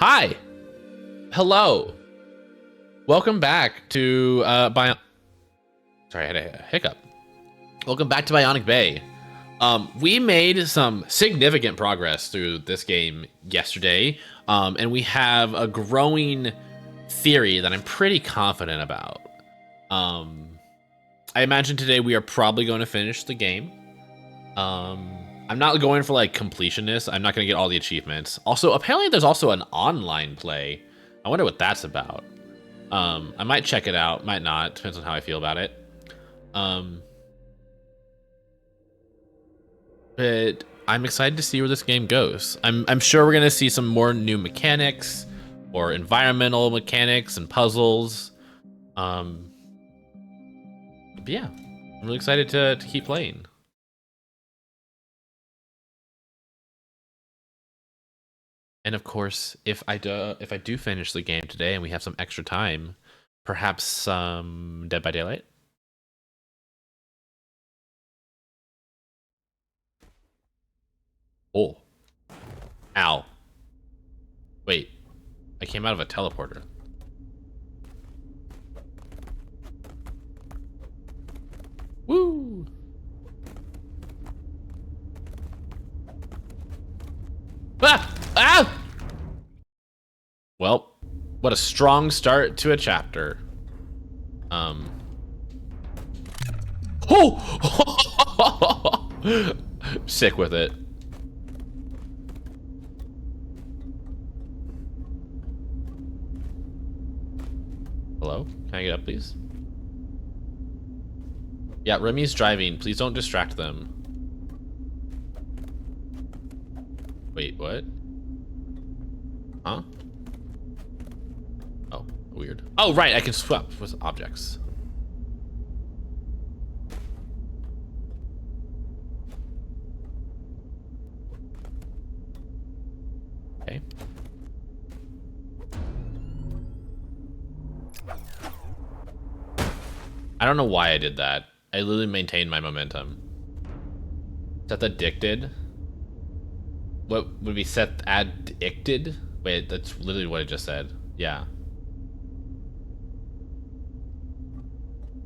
Hi. Hello. Welcome back to Sorry, I had a hiccup. Welcome back to Bionic Bay. We made some significant progress through this game yesterday, and we have a growing theory that I'm pretty confident about. I imagine today we are probably going to finish the game. I'm not going for like completionist. I'm not going to get all the achievements. Also, apparently there's also an online play. I wonder what that's about. I might check it out, might not. Depends on how I feel about it. But I'm excited to see where this game goes. I'm sure we're gonna see some more new mechanics or environmental mechanics and puzzles. But yeah, I'm really excited to keep playing. And of course, if I do finish the game today and we have some extra time, perhaps some Dead by Daylight. Oh. Ow. Wait. I came out of a teleporter. Woo! Ah! Ah! Well, what a strong start to a chapter. Oh! Sick with it. Hello? Can I get up, please? Yeah, Remy's driving. Please don't distract them. Wait, what? Huh? Oh, weird. Oh, right, I can swap with objects. Okay. I don't know why I did that. I literally maintained my momentum. Seth addicted? What would be Seth addicted? Wait, that's literally what I just said. Yeah.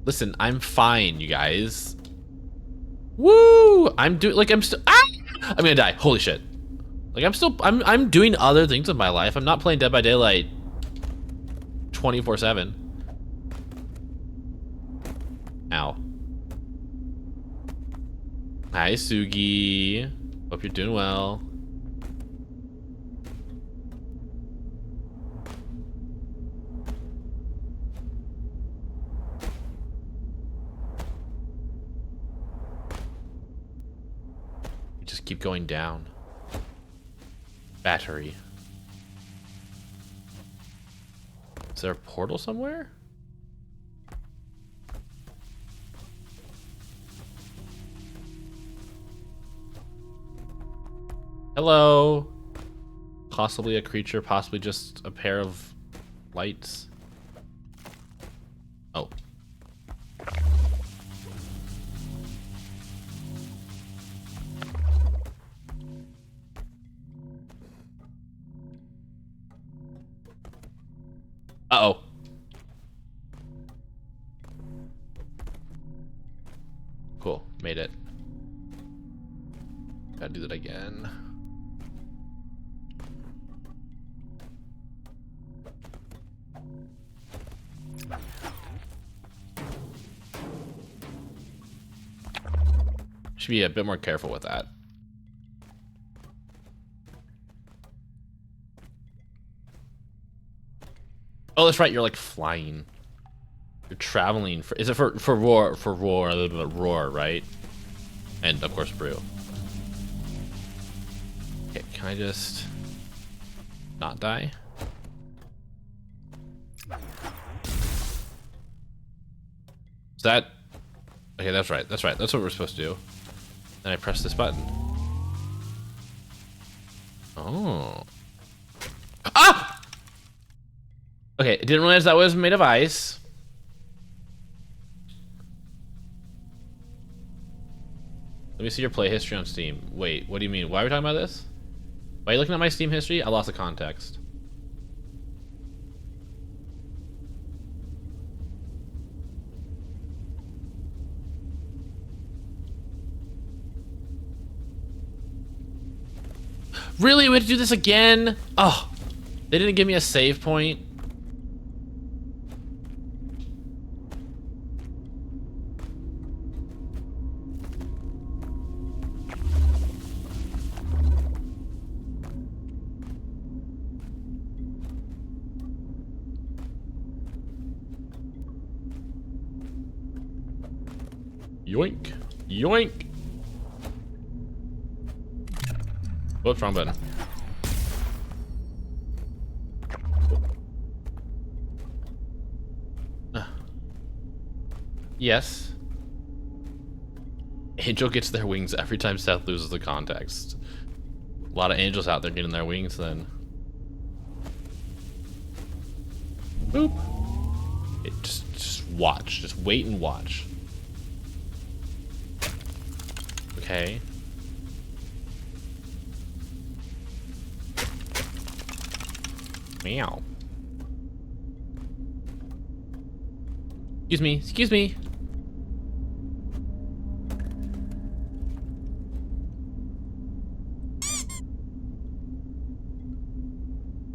Listen, I'm fine, you guys. Woo! I'm doing like I'm still I'm gonna die. Holy shit. Like I'm doing other things with my life. I'm not playing Dead by Daylight 24/7. Ow. Hi, Sugi. Hope you're doing well. We just keep going down. Battery. Is there a portal somewhere? Hello. Possibly a creature, possibly just a pair of lights. Oh. Uh-oh. Cool, made it. Gotta do that again. Should be a bit more careful with that. Oh, that's right. You're like flying. You're traveling. Is it for roar? For roar, a little bit of roar, right? And of course, brew. Okay, can I just not die? Is that okay? That's right. That's right. That's what we're supposed to do. Then I press this button. Oh. Ah! Okay, I didn't realize that was made of ice. Let me see your play history on Steam. Wait, what do you mean? Why are we talking about this? Why are you looking at my Steam history? I lost the context. Really? We have to do this again? Oh, they didn't give me a save point. Yoink. Yoink. What's wrong button? Yes. Angel gets their wings every time Seth loses the context. A lot of angels out there getting their wings then. Boop. Just watch. Just wait and watch. Okay. Meow. Excuse me. Excuse me.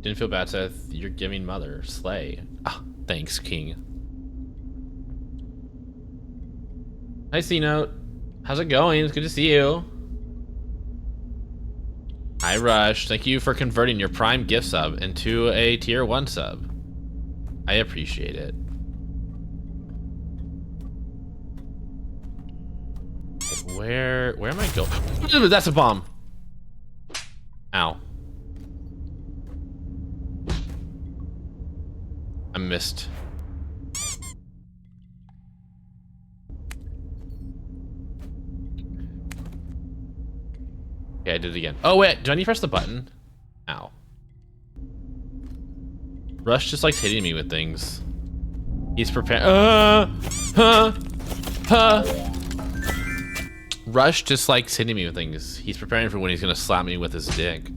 Didn't feel bad, Seth. You're giving mother. Slay. Ah, thanks, King. Hi, C-Note. How's it going? It's good to see you. Hi, Rush. Thank you for converting your Prime gift sub into a Tier 1 sub. I appreciate it. Where am I going? That's a bomb. Ow. I missed. Okay, I did it again. Oh wait, do I need to press the button? Ow. Rush just likes hitting me with things. He's prepared. Rush just likes hitting me with things. He's preparing for when he's gonna slap me with his dick.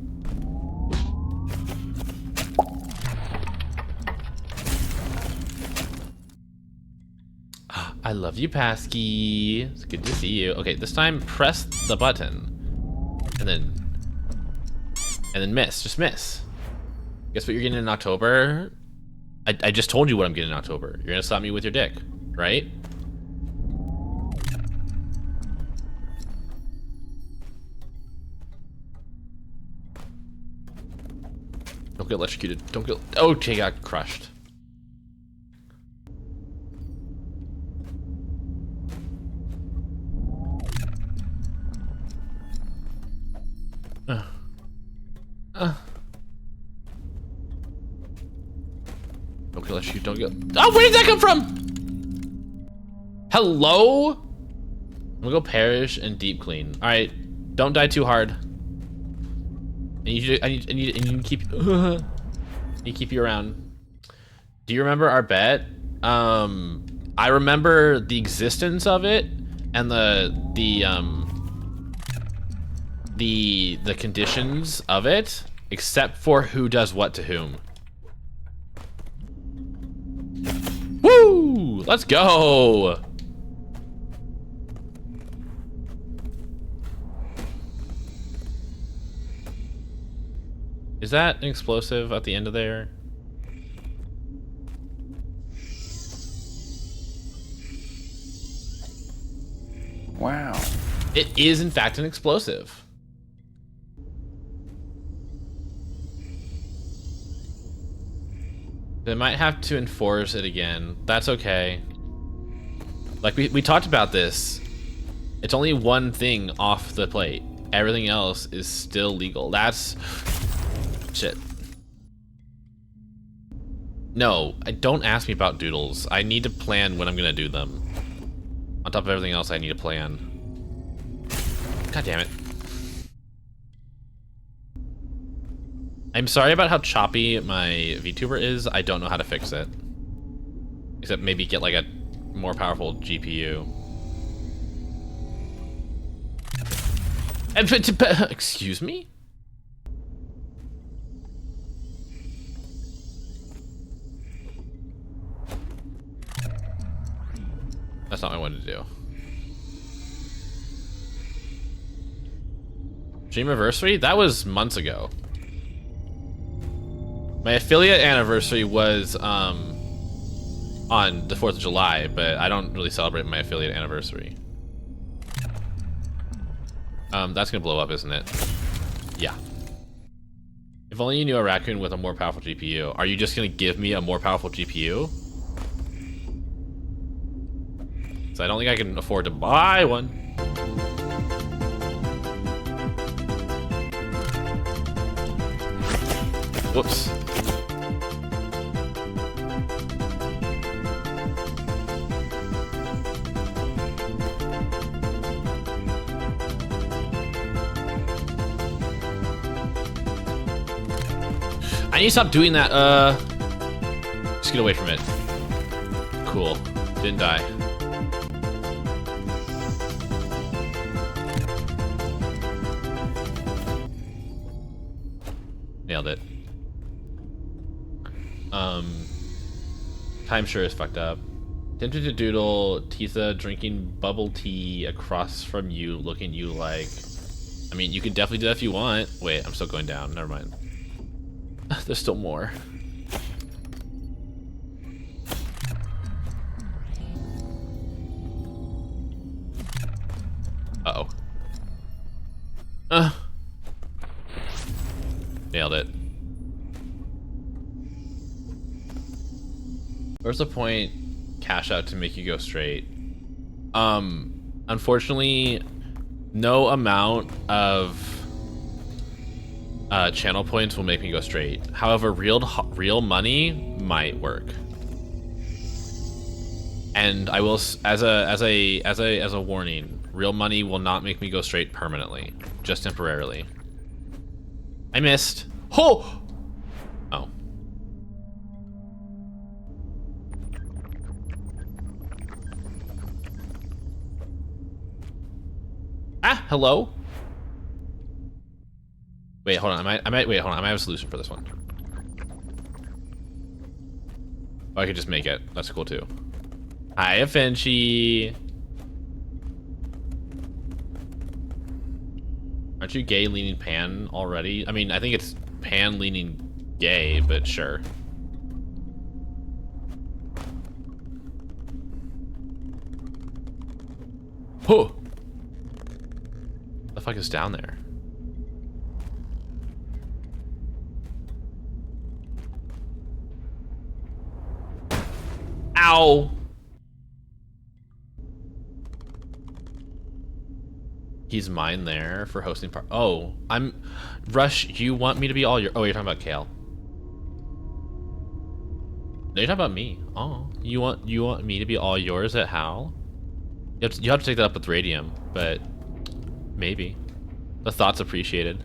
I love you, Pasky. It's good to see you. Okay, this time press the button. And then miss. Just miss. Guess what you're getting in October? I just told you what I'm getting in October. You're gonna slap me with your dick, right? Don't get electrocuted. Don't get. Oh, he got crushed. Don't get electrocuted. Don't get. Oh, where did that come from? Hello? I'm gonna go perish and deep clean. All right, don't die too hard. I need to keep. I need to keep you around. Do you remember our bet? I remember the existence of it and the conditions of it, except for who does what to whom. Woo! Let's go. Is that an explosive at the end of there? Wow. It is in fact an explosive. They might have to enforce it again. That's okay. Like we talked about this. It's only one thing off the plate. Everything else is still legal. That's shit. No, don't ask me about doodles. I need to plan when I'm gonna do them. On top of everything else, I need to plan. God damn it. I'm sorry about how choppy my VTuber is. I don't know how to fix it. Except maybe get like a more powerful GPU. Excuse me? That's not what I wanted to do. Stream anniversary? That was months ago. My affiliate anniversary was on the 4th of July, but I don't really celebrate my affiliate anniversary. That's gonna blow up, isn't it? Yeah. If only you knew a raccoon with a more powerful GPU. Are you just gonna give me a more powerful GPU? So I don't think I can afford to buy one. Whoops. I need to stop doing that. Just get away from it. Cool. Didn't die. Nailed it. Time sure is fucked up. Tempted to doodle Tifa drinking bubble tea across from you, looking you like... I mean, you can definitely do that if you want. Wait, I'm still going down. Never mind. There's still more. Uh-oh. Nailed it. Where's the point? Cash out to make you go straight. Unfortunately, no amount of channel points will make me go straight. However, real money might work. And I will, as a warning, real money will not make me go straight permanently, just temporarily. I missed. Oh. Oh. Ah, hello. Wait, hold on. I might wait, hold on. I might have a solution for this one. Oh, I could just make it. That's cool too. Hi, Finchie. Aren't you gay leaning pan already? I mean, I think it's pan leaning gay, but sure. Whoa. What the fuck is down there? Ow! He's mine there for hosting part. Oh, I'm Rush. You want me to be all your? Oh, you're talking about Kale. No, you're talking about me. Oh, you want me to be all yours at Hal? You have to take that up with Radium, but maybe. The thought's appreciated.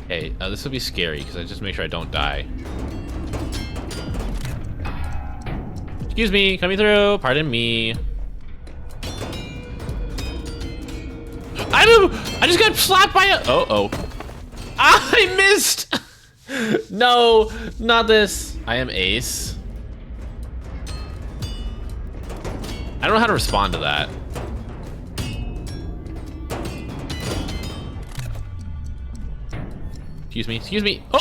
Okay, this will be scary because I just make sure I don't die. Excuse me, coming through. Pardon me. I just got slapped by a. Oh. Ah, I missed. No, not this. I am Ace. I don't know how to respond to that. Excuse me. Oh!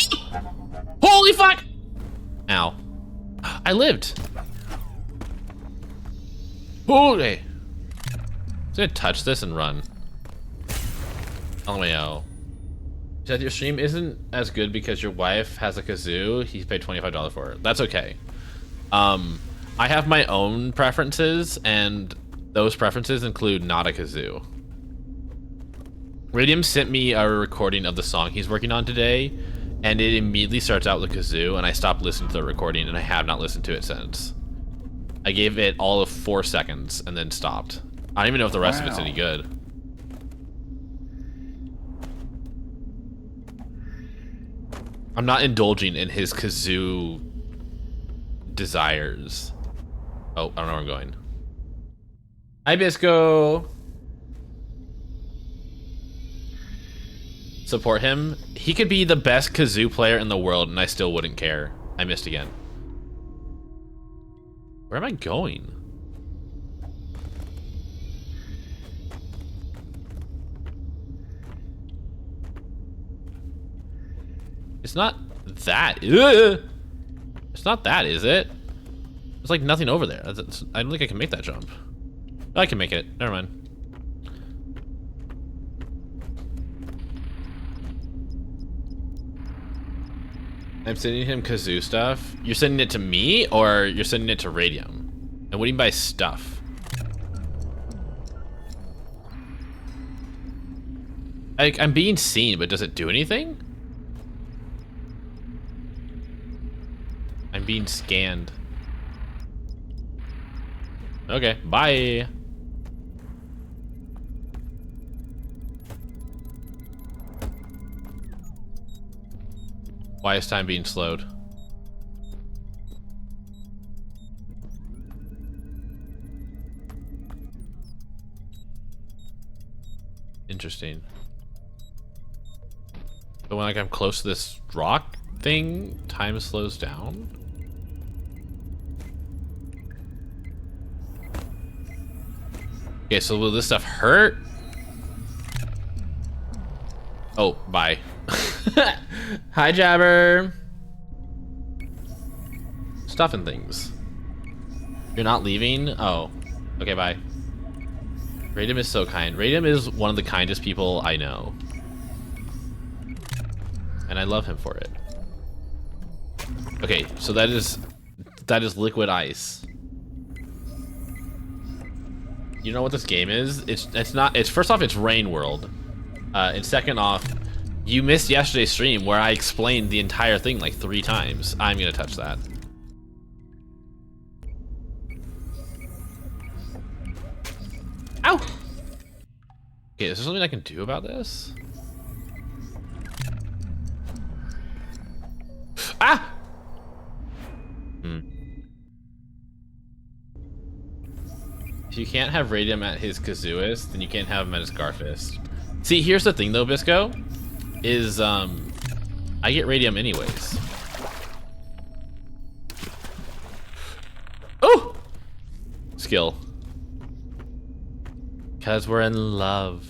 Holy fuck! Ow. I lived. Okay. I'm gonna touch this and run. LMAO. You said your stream isn't as good because your wife has a kazoo. He's paid $25 for it. That's okay. I have my own preferences, and those preferences include not a kazoo. Radium sent me a recording of the song he's working on today, and it immediately starts out with kazoo, and I stopped listening to the recording, and I have not listened to it since. I gave it all of 4 seconds and then stopped. I don't even know if the rest of it's any good. I'm not indulging in his kazoo desires. Oh, I don't know where I'm going. Hi, Bisco. support him. He could be the best kazoo player in the world, and I still wouldn't care. I missed again. Where am I going? It's not that. Ugh! It's not that, is it? There's like nothing over there. I don't think I can make that jump. Oh, I can make it. Never mind. I'm sending him kazoo stuff. You're sending it to me, or you're sending it to Radium? And what do you mean by stuff? I'm being seen, but does it do anything? I'm being scanned. Okay, bye. Why is time being slowed? Interesting. But when like I'm close to this rock thing, time slows down? Okay, so will this stuff hurt? Oh, bye. Hi, Jabber. Stuffing things. You're not leaving? Oh. Okay, bye. Radium is so kind. Radium is one of the kindest people I know. And I love him for it. Okay, so that is liquid ice. You know what this game is? It's first off, it's Rain World. And second off, you missed yesterday's stream where I explained the entire thing like 3 times. I'm gonna touch that. Ow! Okay, is there something I can do about this? Ah! If you can't have Radium at his Kazooist, then you can't have him at his Garfist. See, here's the thing though, Bisco, is I get Radium anyways. Oh! Skill. Because we're in love.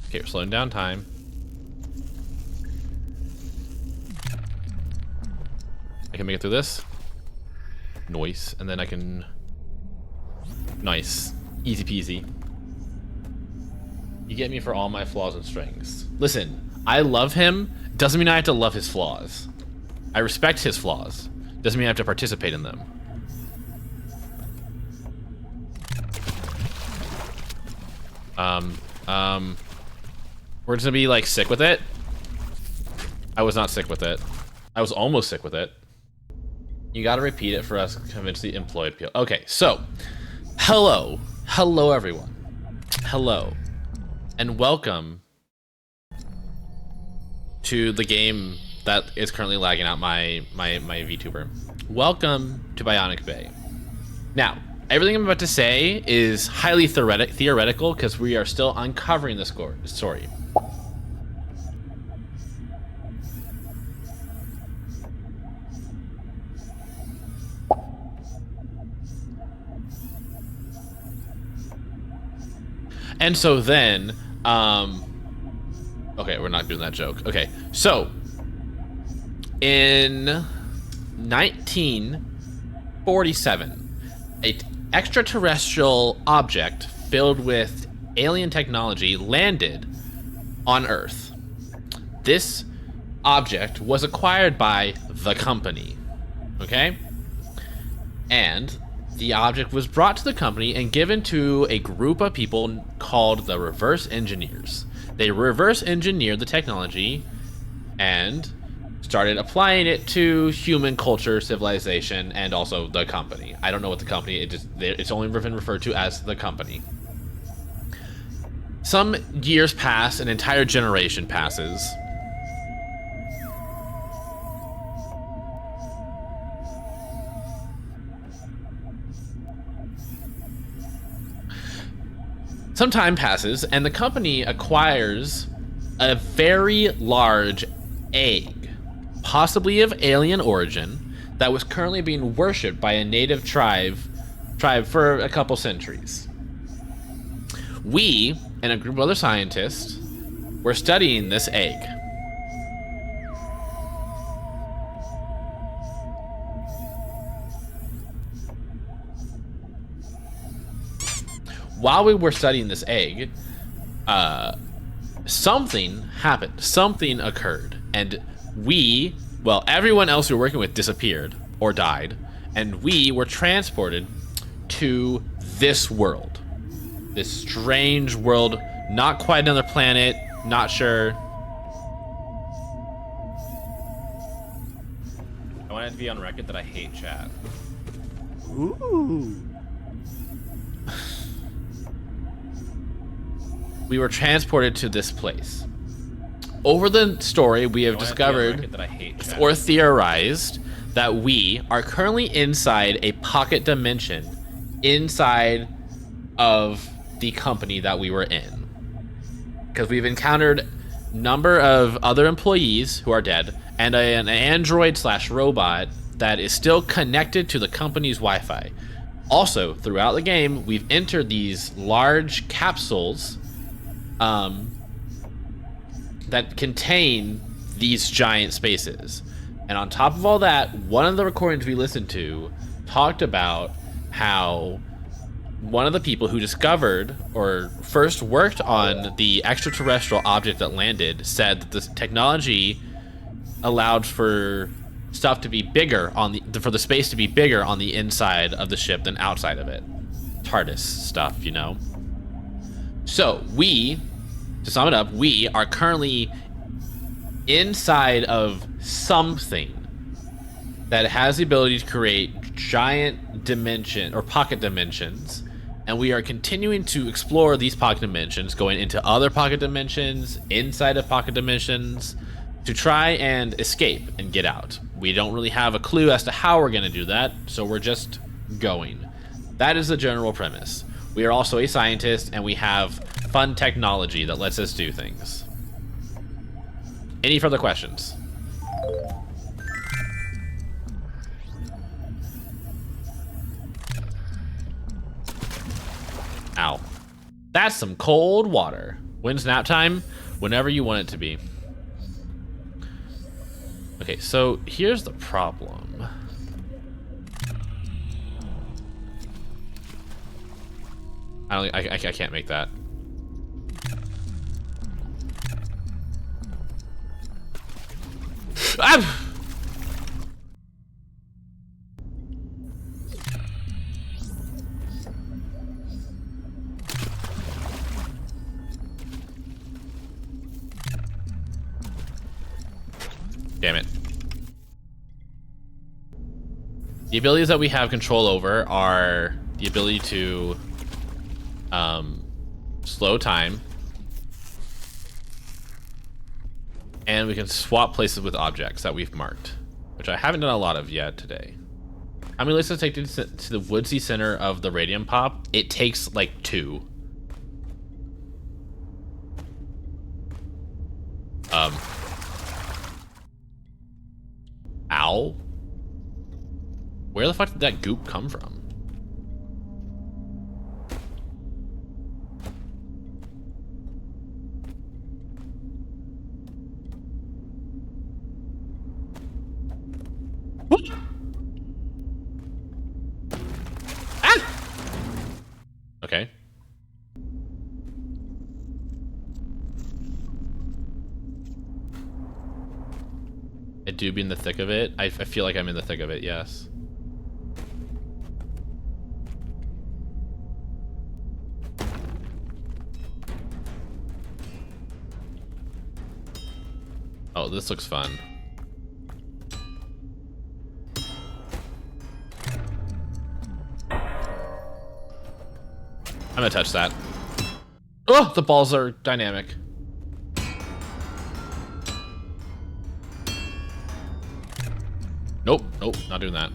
Okay, we're slowing down time. I can make it through this. Nice. And then I can... Nice. Easy peasy. You get me for all my flaws and strengths. Listen, I love him. Doesn't mean I have to love his flaws. I respect his flaws. Doesn't mean I have to participate in them. We're just gonna be like sick with it. I was not sick with it. I was almost sick with it. You gotta repeat it for us to convince the employed people. Okay, so hello everyone. Hello and welcome to the game that is currently lagging out my VTuber. Welcome to Bionic Bay. Now, everything I'm about to say is highly theoretical because we are still uncovering the story. And so then, okay, we're not doing that joke. Okay, so in 1947, an extraterrestrial object filled with alien technology landed on Earth. This object was acquired by the company, okay? And the object was brought to the company and given to a group of people called the reverse engineers. They reverse engineered the technology and started applying it to human culture, civilization, and also the company. I don't know what the company, it's only been referred to as the company. Some years pass, an entire generation passes. Some time passes, and the company acquires a very large egg, possibly of alien origin, that was currently being worshipped by a native tribe for a couple centuries. We, and a group of other scientists, were studying this egg. While we were studying this egg, something happened. Something occurred. And we, well, everyone else we were working with disappeared or died. And we were transported to this world. This strange world, not quite another planet, not sure. I want it to be on record that I hate chat. Ooh. We were transported to this place. Over the story, we have discovered or theorized that we are currently inside a pocket dimension inside of the company that we were in. Because we've encountered a number of other employees who are dead and an android/robot that is still connected to the company's Wi-Fi. Also, throughout the game, we've entered these large capsules that contain these giant spaces. And on top of all that, one of the recordings we listened to talked about how one of the people who discovered or first worked on the extraterrestrial object that landed said that this technology allowed for stuff to be bigger for the space to be bigger on the inside of the ship than outside of it. TARDIS stuff, you know? So to sum it up, we are currently inside of something that has the ability to create giant dimension or pocket dimensions, and we are continuing to explore these pocket dimensions, going into other pocket dimensions, inside of pocket dimensions, to try and escape and get out. We don't really have a clue as to how we're going to do that, so we're just going. That is the general premise. We are also a scientist, and we have fun technology that lets us do things. Any further questions? Ow. That's some cold water. When's nap time? Whenever you want it to be. Okay, so here's the problem. I can't make that. Ah! Damn it. The abilities that we have control over are the ability to slow time, and we can swap places with objects that we've marked, which I haven't done a lot of yet today. How many lists does it take to the woodsy center of the radium pop? It takes like 2. Ow. Where the fuck did that goop come from? What? Ah! Okay. I do be in the thick of it. I feel like I'm in the thick of it, yes. Oh, this looks fun. I'm gonna touch that. Oh, the balls are dynamic. Nope, nope, not doing that.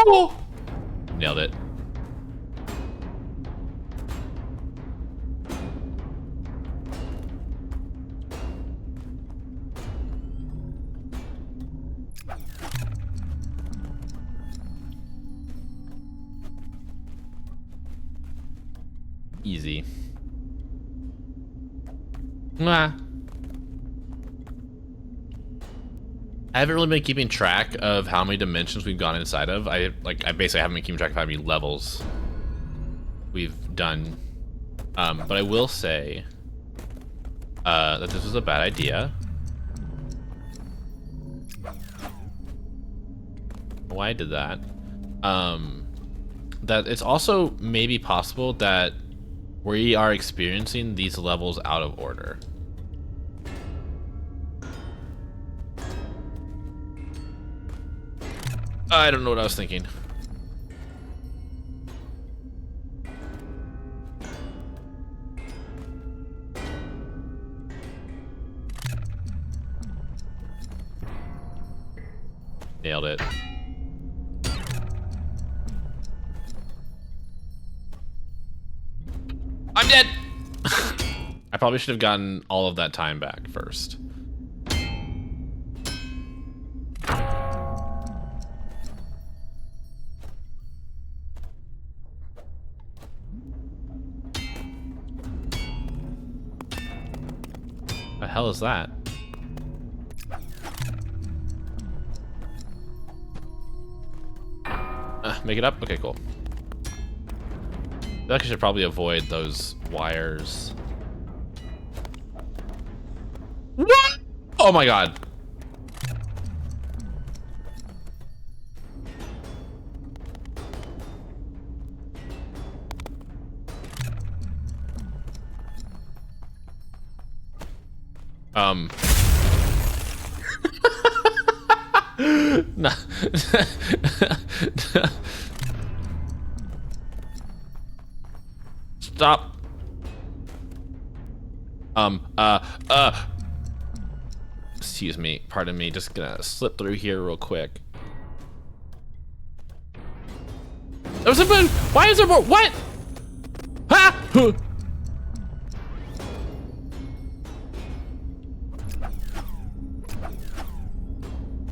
Oh! Nailed it. Easy. Mwah. I haven't really been keeping track of how many dimensions we've gone inside of. I basically haven't been keeping track of how many levels we've done. But I will say that this was a bad idea. Why I did that? That it's also maybe possible that we are experiencing these levels out of order. I don't know what I was thinking. Nailed it. I'm dead! I probably should have gotten all of that time back first. The hell is that? Make it up? Okay, cool. I feel like I should probably avoid those wires. What? Oh my god. No. Stop. Excuse me, pardon me, just gonna slip through here real quick. There's a moon! Why is there more? What? Ha!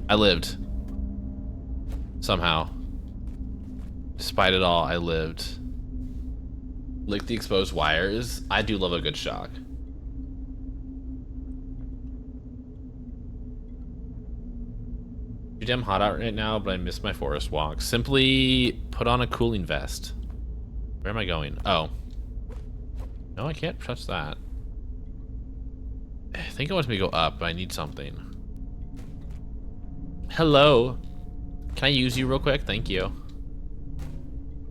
I lived. Somehow. Despite it all, I lived. Lick the exposed wires. I do love a good shock. Too damn hot out right now, but I miss my forest walk. Simply put on a cooling vest. Where am I going? Oh. No, I can't touch that. I think it wants me to go up, but I need something. Hello. Can I use you real quick? Thank you.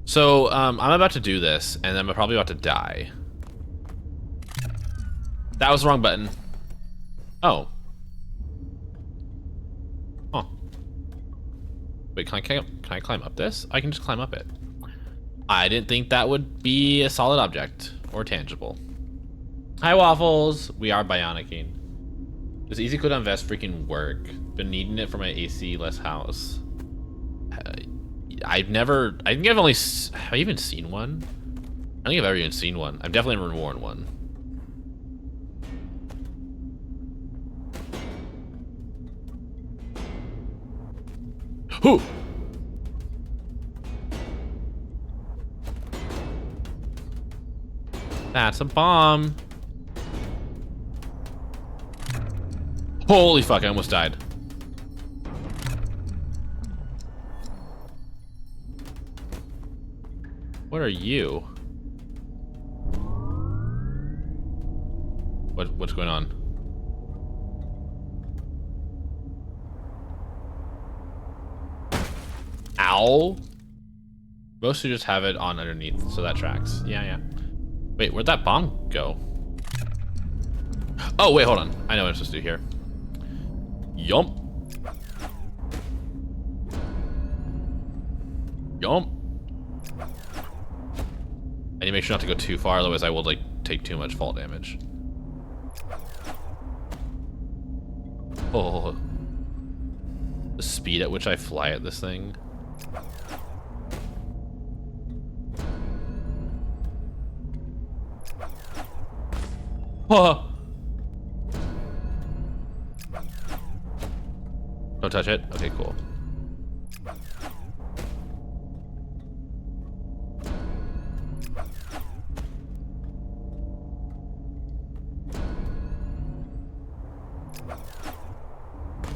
So, I'm about to do this, and I'm probably about to die. That was the wrong button. Oh. Huh. Wait, can I climb up this? I can just climb up it. I didn't think that would be a solid object or tangible. Hi, Waffles. We are Bionicing. Does easy cooldown vest freaking work? Been needing it for my AC-less house. I think I've only, have I even seen one? I don't think I've ever even seen one. I've definitely never worn one. Who? That's a bomb. Holy fuck, I almost died. What are you? What's going on? Ow. Most who just have it on underneath, so that tracks. Yeah. Wait, where'd that bomb go? Oh, wait, hold on. I know what I'm supposed to do here. Yump. Yump. I need to make sure not to go too far, otherwise I will like take too much fall damage. Oh. The speed at which I fly at this thing. Oh. Don't touch it. Okay, cool.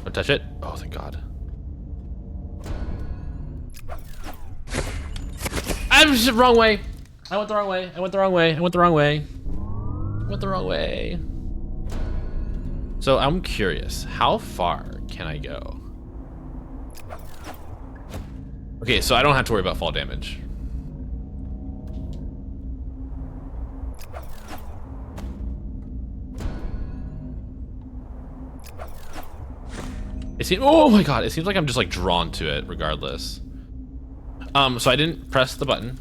Don't touch it. Oh, thank God. I'm just wrong way. I went the wrong way. I went the wrong way. I went the wrong way. I went the wrong way. So I'm curious, how far can I go? Okay, so I don't have to worry about fall damage. It seems, oh my God, it seems like I'm just like drawn to it regardless. So I didn't press the button.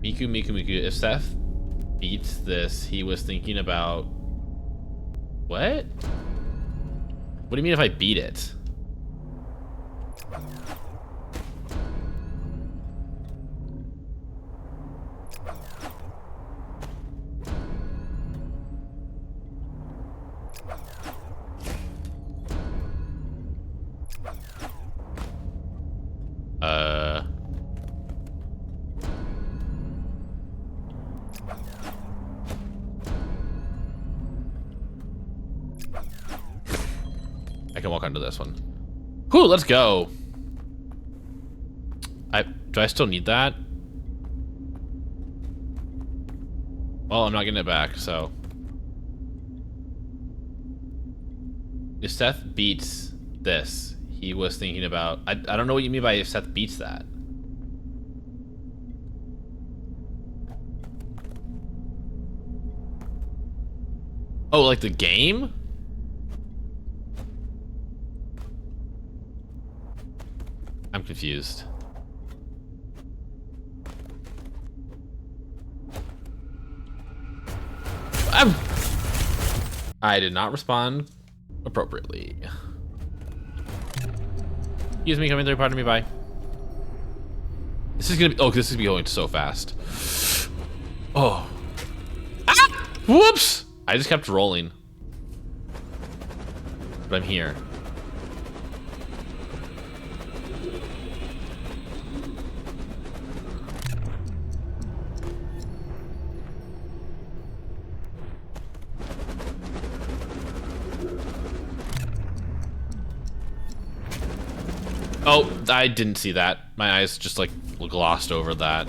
Miku, Miku, Miku. If Seth beats this, he was thinking about... What? What do you mean if I beat it? I can walk onto this one. Whew, let's go. Do I still need that? Well, I'm not getting it back, so. If Seth beats this, he was thinking about... I don't know what you mean by if Seth beats that. Oh, like the game? I'm confused. I did not respond appropriately. Excuse me, coming through, pardon me, bye. This is gonna be, oh, this is gonna be going so fast. Oh. Ah! Whoops! I just kept rolling. But I'm here. Oh, I didn't see that. My eyes just like glossed over that.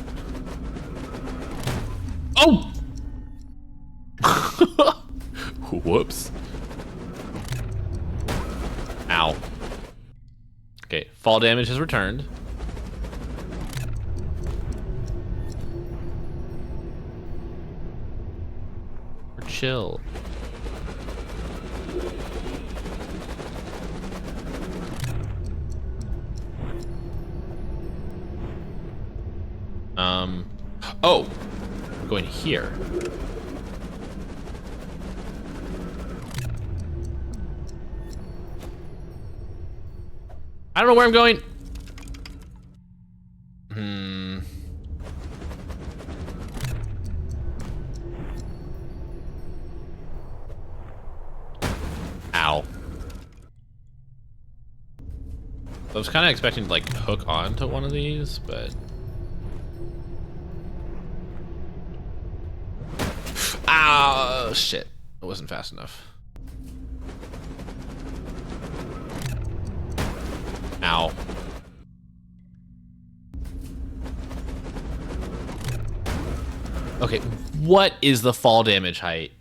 Oh! Whoops. Ow. Okay, fall damage has returned. Or chill. Oh, we're going here. I don't know where I'm going. Ow. I was kind of expecting to like hook onto one of these, but... Oh, shit. It wasn't fast enough. Ow. Okay, what is the fall damage height?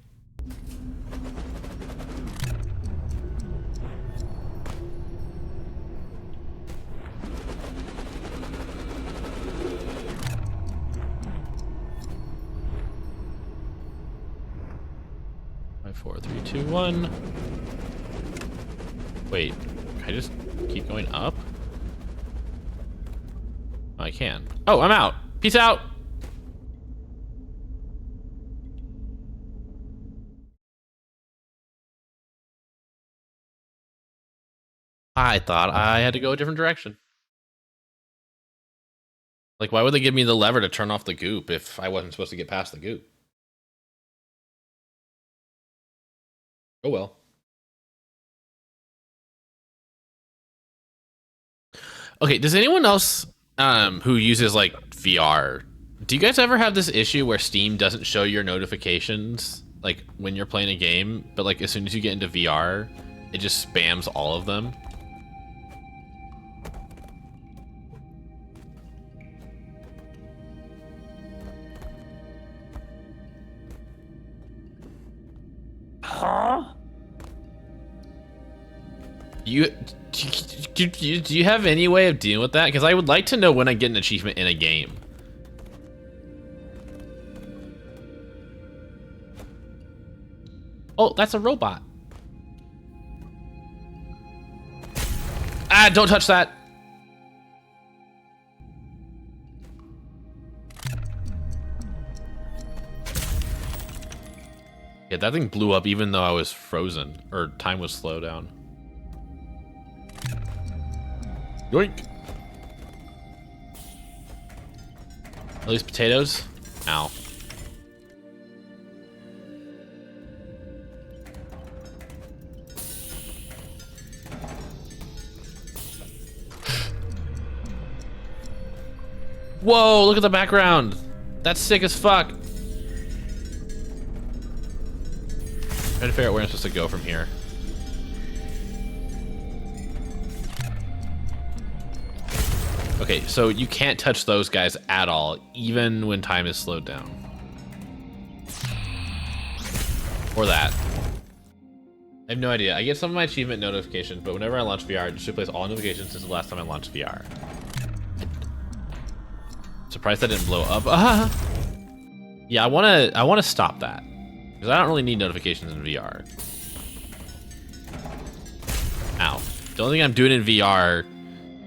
Five, four, three, two, one. Wait, can I just keep going up? Oh, I can. Oh, I'm out. Peace out. I thought I had to go a different direction. Like, why would they give me the lever to turn off the goop if I wasn't supposed to get past the goop? Oh well. Okay, does anyone else who uses like VR, do you guys ever have this issue where Steam doesn't show your notifications like when you're playing a game, but like as soon as you get into VR, it just spams all of them? Huh? Do you have any way of dealing with that? Because I would like to know when I get an achievement in a game. Oh, that's a robot. Ah, don't touch that. Yeah, that thing blew up even though I was frozen, or time was slowed down. Yoink. At least potatoes? Ow. Whoa, look at the background. That's sick as fuck. Trying to figure out where I'm supposed to go from here. Okay, so you can't touch those guys at all, even when time is slowed down. Or that. I have no idea. I get some of my achievement notifications, but whenever I launch VR, it just replace all notifications since the last time I launched VR. Surprised that didn't blow up. Yeah, I wanna stop that. Because I don't really need notifications in VR. Ow. The only thing I'm doing in VR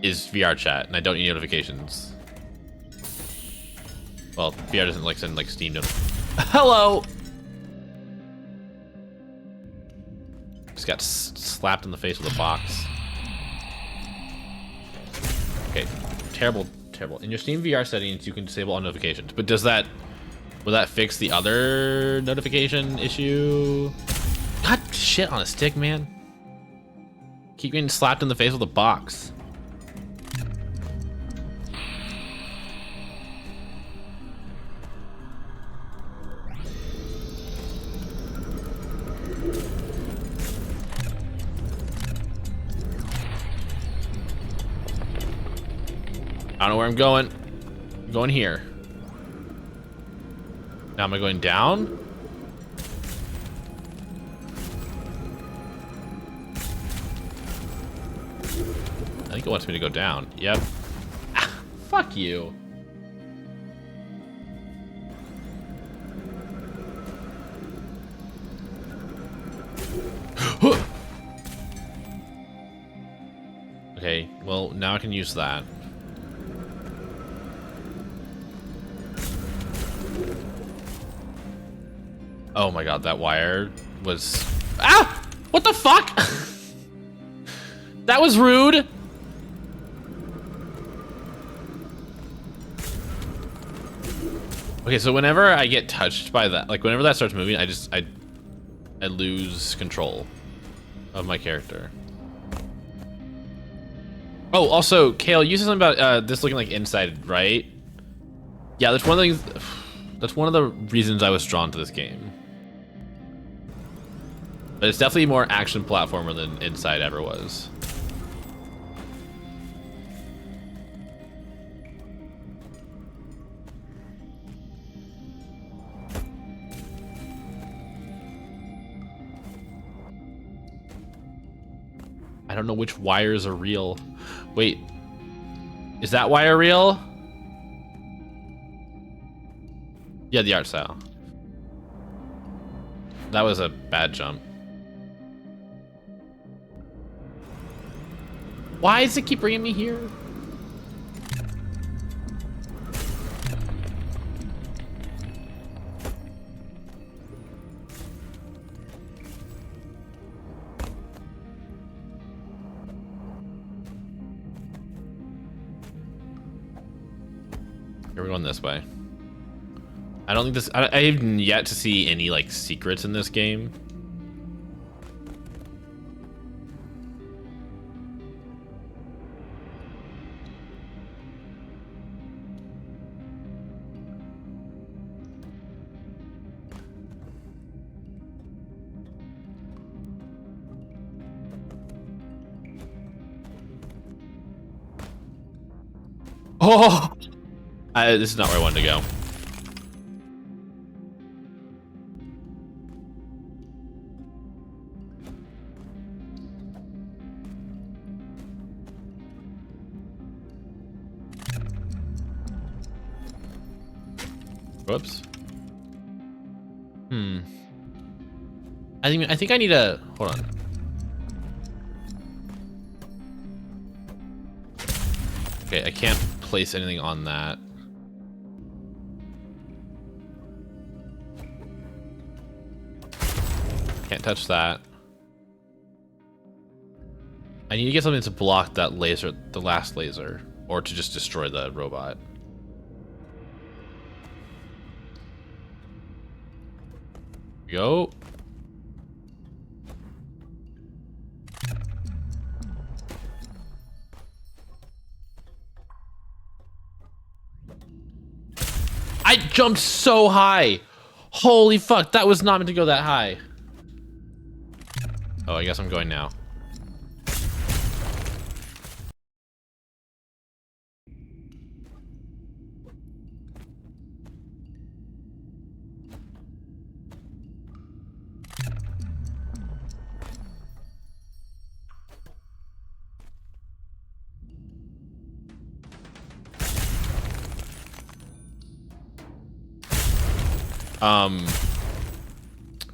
is VR chat, and I don't need notifications. Well, VR doesn't like send like Steam notifications. Hello! Just got slapped in the face with a box. Okay, terrible. In your Steam VR settings, you can disable all notifications, but will that fix the other notification issue? God, shit on a stick, man. Keep getting slapped in the face with a box. I don't know where I'm going. I'm going here. Now am I going down? I think it wants me to go down. Yep. Ah, fuck you. Okay, well, now I can use that. Oh my god, that wire was... Ah! What the fuck? That was rude. Okay, so whenever I get touched by that, like whenever that starts moving, I lose control of my character. Oh, also, Kale, you said something about this looking like inside, right? Yeah, that's one of the things. That's one of the reasons I was drawn to this game. But it's definitely more action platformer than Inside ever was. I don't know which wires are real. Wait, is that wire real? Yeah, the art style. That was a bad jump. Why does it keep bringing me here? Here we're going this way. I don't think this. I have yet to see any like secrets in this game. Oh, this is not where I wanted to go. Whoops. I think I need a hold on. Okay, I can't place anything on that. Can't touch that. I need to get something to block that laser, the last laser, or to just destroy the robot. Go. I jumped so high. Holy fuck, that was not meant to go that high. Oh, I guess I'm going now.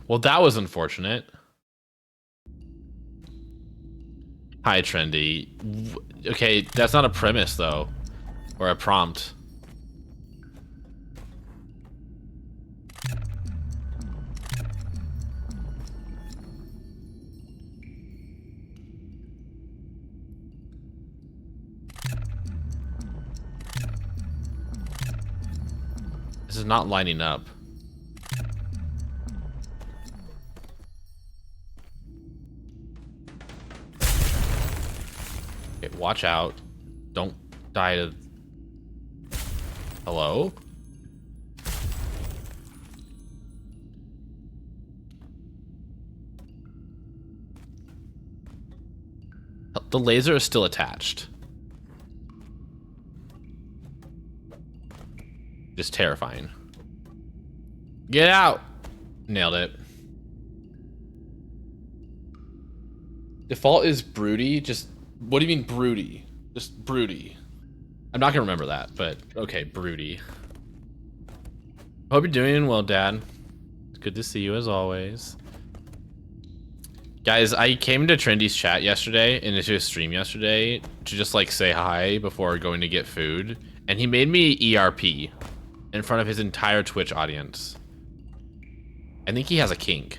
Well, that was unfortunate. Hi, Trendy. Okay, that's not a premise, though. Or a prompt. This is not lining up. Okay, watch out. Don't die to... Hello? The laser is still attached. Just terrifying. Get out! Nailed it. Default is broody. Just, what do you mean broody? Just broody. I'm not gonna remember that, but okay, broody. Hope you're doing well, Dad. It's good to see you as always. Guys, I came to Trendy's chat yesterday, and into his stream yesterday, to just like say hi before going to get food, and he made me ERP in front of his entire Twitch audience. I think he has a kink.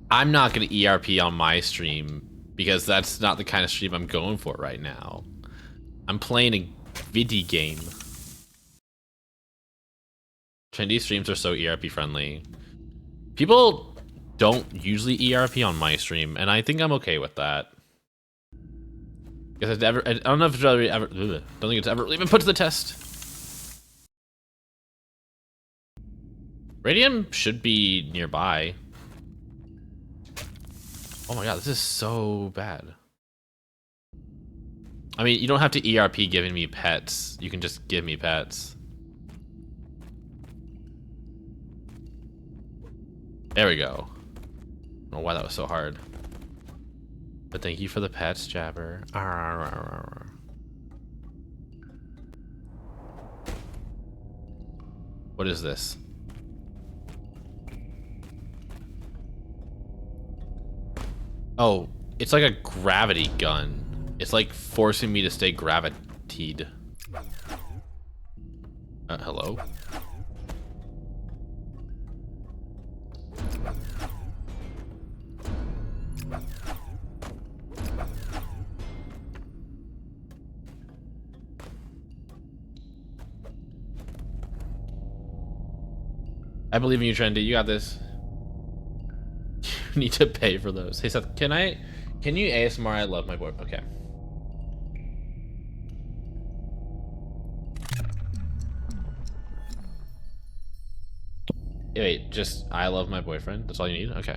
I'm not gonna ERP on my stream because that's not the kind of stream I'm going for right now. I'm playing a video game. Trendy streams are so ERP friendly. People don't usually ERP on my stream, and I think I'm okay with that. Because I don't know if it's ever, don't think it's ever really been put to the test. Radium should be nearby. Oh my god, this is so bad. I mean, you don't have to ERP giving me pets. You can just give me pets. There we go. I don't know why that was so hard. But thank you for the pets, Jabber. What is this? Oh, it's like a gravity gun. It's like forcing me to stay gravitied. Hello? I believe in you, Trendy. You got this. You need to pay for those. Hey Seth, can you ASMR? I love my boy. Okay. Wait, just I love my boyfriend. That's all you need? Okay.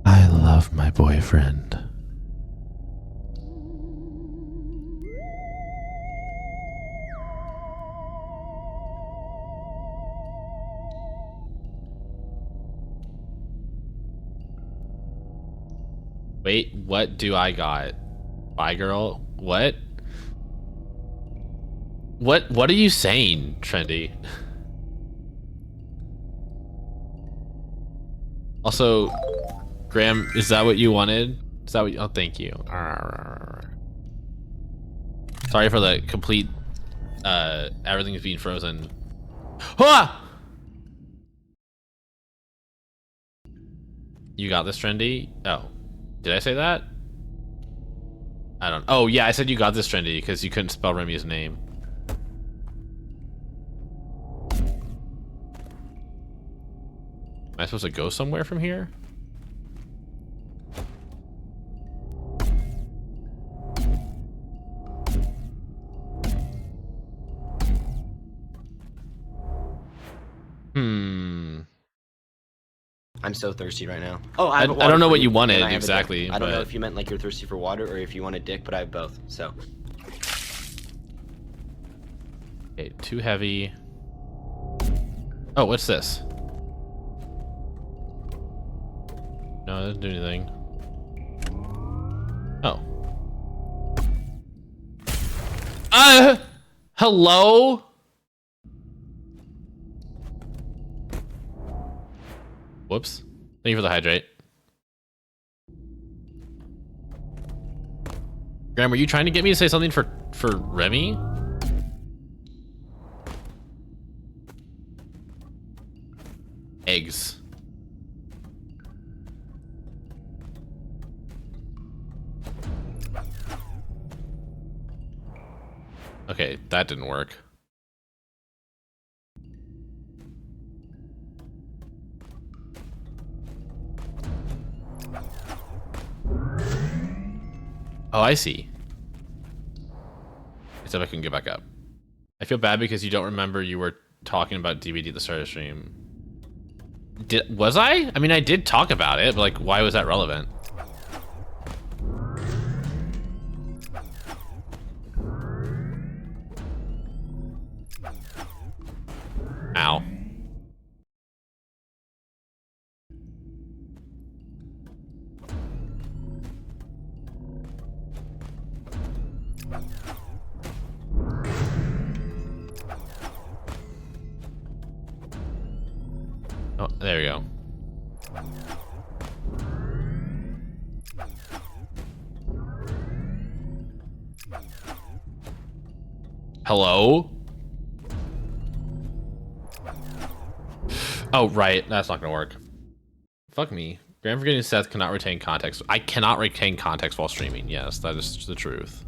I love my boyfriend. Wait, what do I got? Bye, girl. What? What are you saying, Trendy? Also, Graham, is that what you wanted? Is that what you, oh, thank you. Sorry for the complete, everything's being frozen. Ah! You got this, Trendy? Oh, did I say that? I don't, oh yeah, I said you got this, Trendy, because you couldn't spell Remy's name. Am I supposed to go somewhere from here? I'm so thirsty right now. Oh, I don't know what you wanted exactly. I don't know if you meant like you're thirsty for water or if you want a dick, but I have both, so. Okay, too heavy. Oh, what's this? No, it doesn't do anything. Oh. Hello? Whoops. Thank you for the hydrate. Graham, were you trying to get me to say something for Remy? Eggs. Okay, that didn't work. Oh, I see. Except I can get back up. I feel bad because you don't remember you were talking about DVD at the start of the stream. Was I? I mean, I did talk about it, but like, why was that relevant? Ow. Oh, there we go. Hello? Oh, right. That's not gonna work. Fuck me. Graham forgetting Seth cannot retain context. I cannot retain context while streaming. Yes, that is the truth.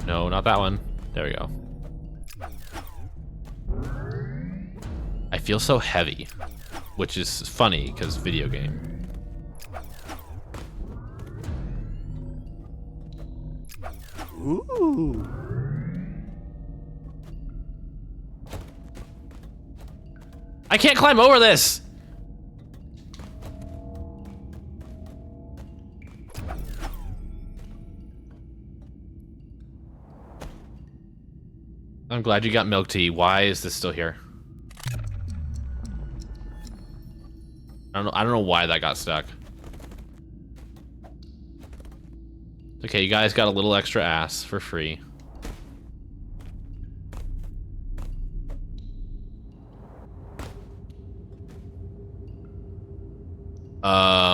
No, not that one. There we go. I feel so heavy, which is funny because video game. Ooh. I can't climb over this. I'm glad you got milk tea. Why is this still here? I don't know why that got stuck. Okay, you guys got a little extra ass for free. Ah!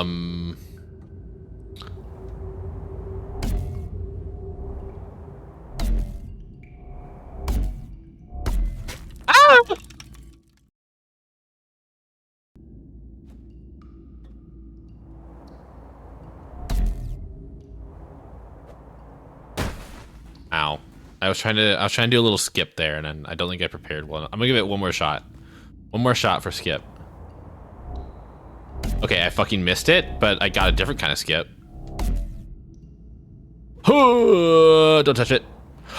I was trying to do a little skip there, and then I don't think I prepared one. I'm gonna give it one more shot. One more shot for skip. Okay, I fucking missed it, but I got a different kind of skip. Don't touch it.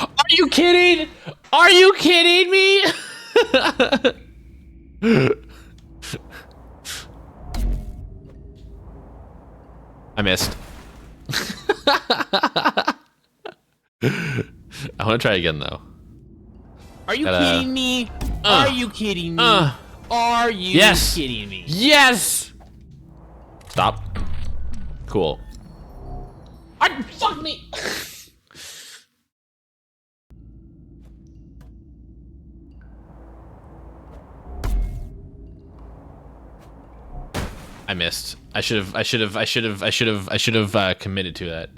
Are you kidding? Are you kidding me? I missed. I want to try again though. Are you kidding me? Are you kidding me? Are you kidding me? Yes. Stop. Cool. Fuck me. I missed. I should have committed to that.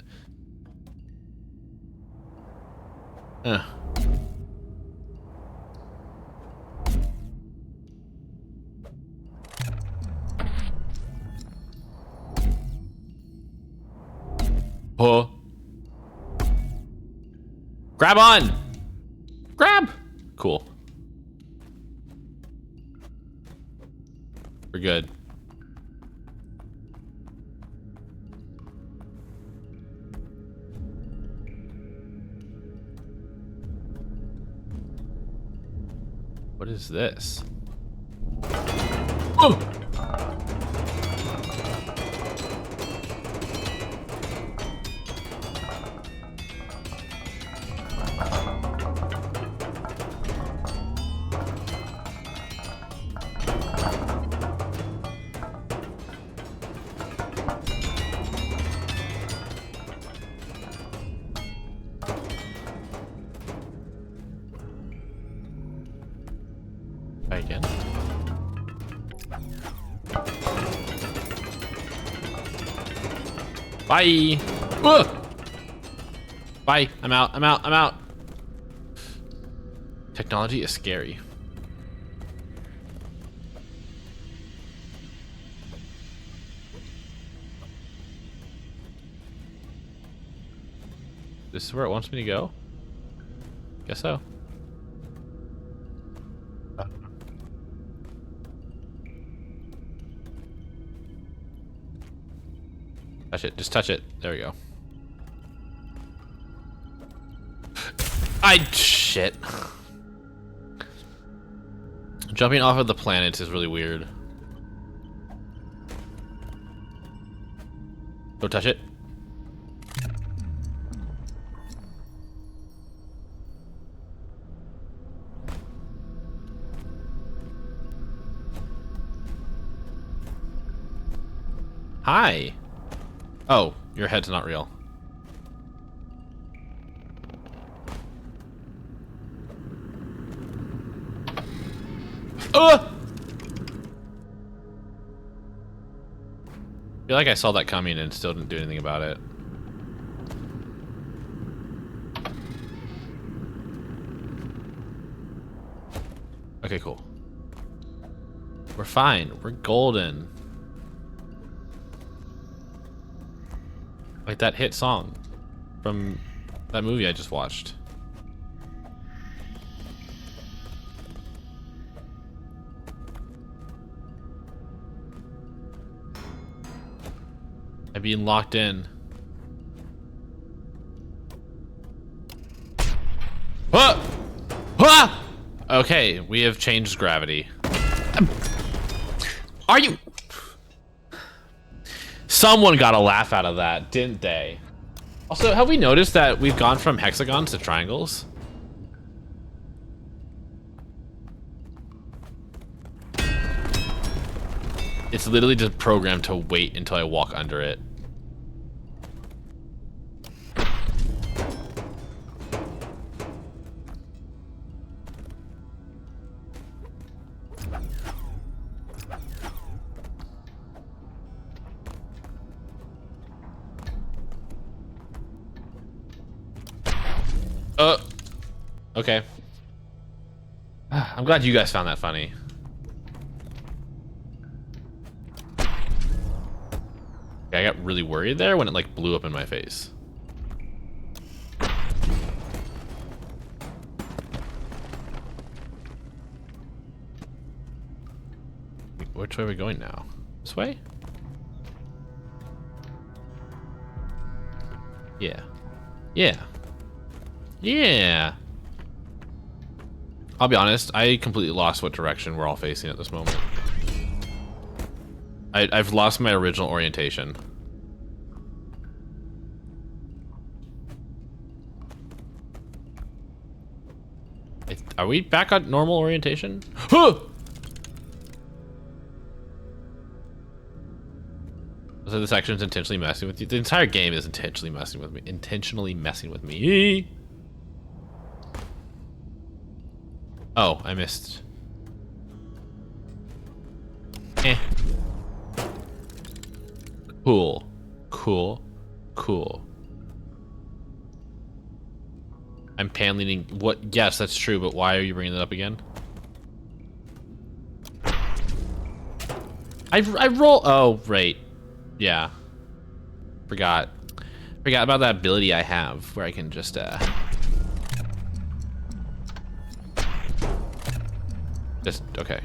Oh. Grab on. Grab. Cool. We're good. What is this? Oh! Again. Bye. Ugh. Bye. I'm out. I'm out. I'm out. Technology is scary. This is where it wants me to go? Guess so. Touch it. Just touch it. There we go. Shit. Jumping off of the planets is really weird. Don't touch it. Hi. Oh, your head's not real. I feel like I saw that coming and still didn't do anything about it. Okay, cool. We're fine. We're golden. Like that hit song from that movie I just watched. I'm being locked in. Ah! Ah! Okay, we have changed gravity. Are you? Someone got a laugh out of that, didn't they? Also, have we noticed that we've gone from hexagons to triangles? It's literally just programmed to wait until I walk under it. Okay. I'm glad you guys found that funny. Okay, I got really worried there when it like blew up in my face. Which way are we going now? This way? Yeah. Yeah. Yeah. I'll be honest, I completely lost what direction we're all facing at this moment. I've lost my original orientation. Are we back on normal orientation? Huh! So this action is intentionally messing with you. The entire game is intentionally messing with me. Intentionally messing with me. Oh, I missed. Eh. Cool. Cool. Cool. I'm pan leaning. What? Yes, that's true, but why are you bringing it up again? I roll. Oh, right. Yeah. Forgot about that ability I have where I can just okay.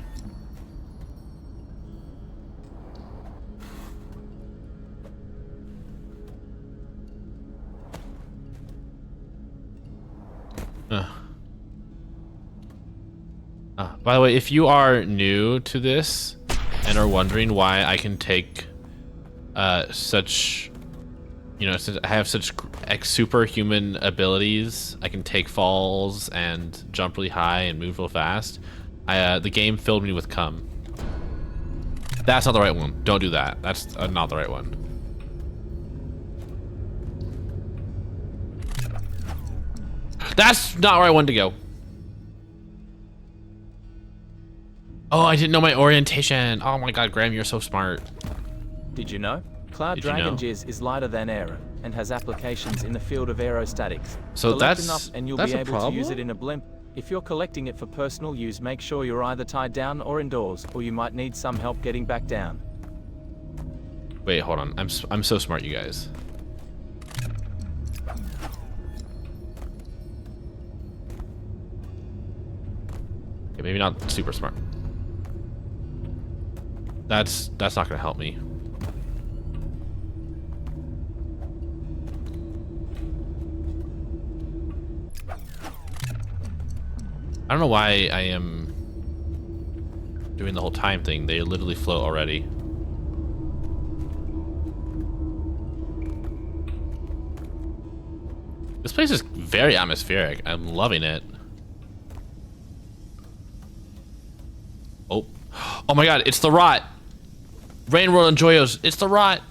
By the way, if you are new to this and are wondering why I can take such, since I have such superhuman abilities, I can take falls and jump really high and move real fast. The game filled me with cum. That's not the right one. Don't do that. That's not the right one. That's not where I wanted to go. Oh, I didn't know my orientation. Oh my god, Graham, you're so smart. Did you know? Cloud Dragon Jizz is lighter than air and has applications in the field of aerostatics. So Collect that's enough and you'll be able to use it in a blimp. If you're collecting it for personal use, make sure you're either tied down or indoors, or you might need some help getting back down. Wait, hold on. I'm so smart, you guys. Okay, maybe not super smart. That's not gonna help me. I don't know why I am doing the whole time thing. They literally float already. This place is very atmospheric. I'm loving it. Oh. Oh my god, it's the rot. Rain World and Joyos. It's the rot.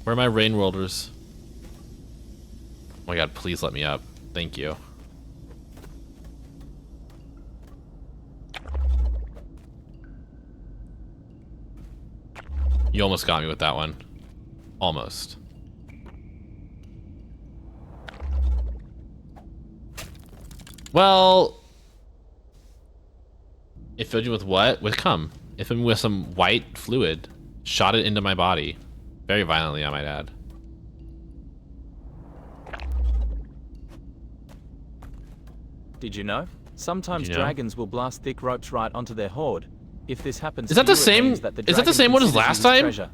Where are my Rain Worlders? Oh my god, please let me up. Thank you. You almost got me with that one. Almost. Well, it filled you with what? With cum. It filled me with some white fluid. Shot it into my body. Very violently, I might add. Did you know? Sometimes dragons will blast thick ropes right onto their hoard. If this happens, is that the same? Is that the same one as last time? Treasure.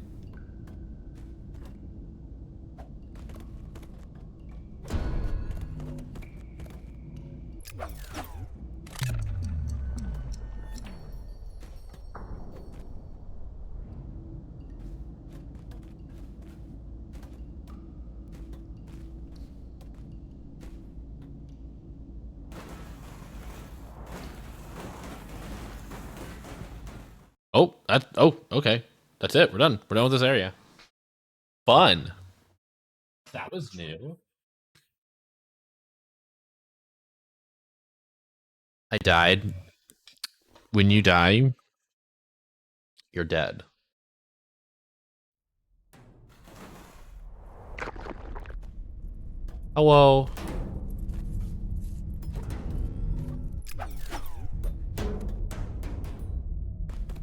Oh, okay. That's it. We're done. We're done with this area. Fun. That was new. I died. When you die, you're dead. Hello.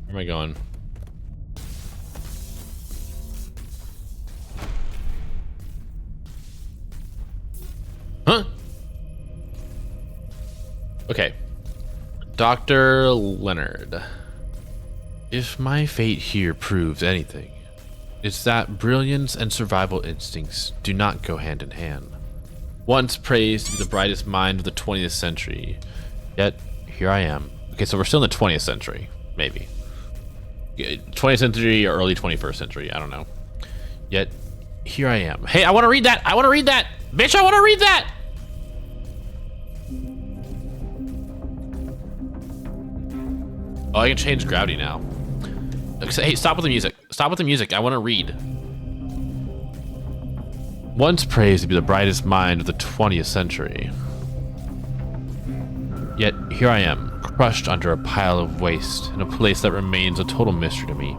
Where am I going? Huh? Okay. Dr. Leonard. If my fate here proves anything, it's that brilliance and survival instincts do not go hand in hand. Once praised to be the brightest mind of the 20th century, yet here I am. Okay, so we're still in the 20th century, maybe. 20th century or early 21st century, I don't know. Yet here I am. Hey, I want to read that! I want to read that! Bitch, I want to read that! Oh, I can change gravity now. Hey, stop with the music. Stop with the music. I want to read. Once praised to be the brightest mind of the 20th century. Yet here I am, crushed under a pile of waste in a place that remains a total mystery to me.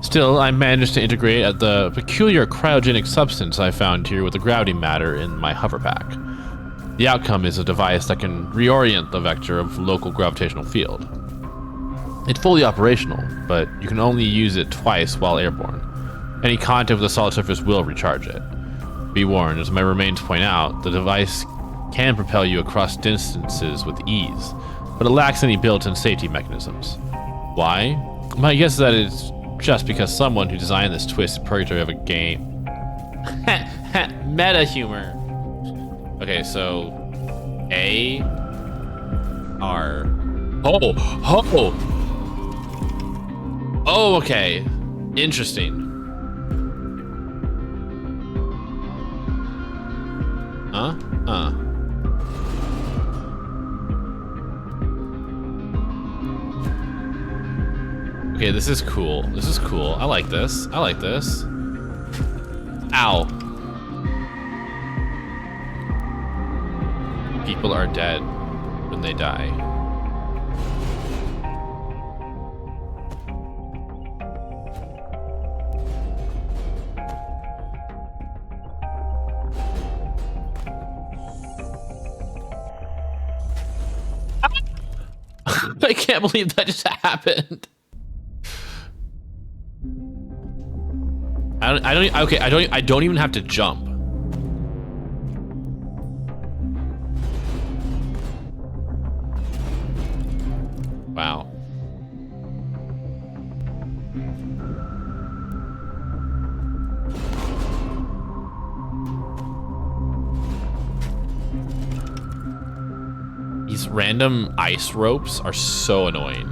Still, I managed to integrate at the peculiar cryogenic substance I found here with the gravity matter in my hover pack. The outcome is a device that can reorient the vector of local gravitational field. It's fully operational, but you can only use it twice while airborne. Any contact with the solid surface will recharge it. Be warned, as my remains point out, the device can propel you across distances with ease, but it lacks any built-in safety mechanisms. Why? My guess is that it's just because someone who designed this twisted purgatory of a game. Meta humor. Okay, so A R. Oh, okay. Interesting. Okay, this is cool. This is cool. I like this. I like this. Ow. People are dead when they die. I can't believe that just happened. I don't even have to jump. Wow. These random ice ropes are so annoying.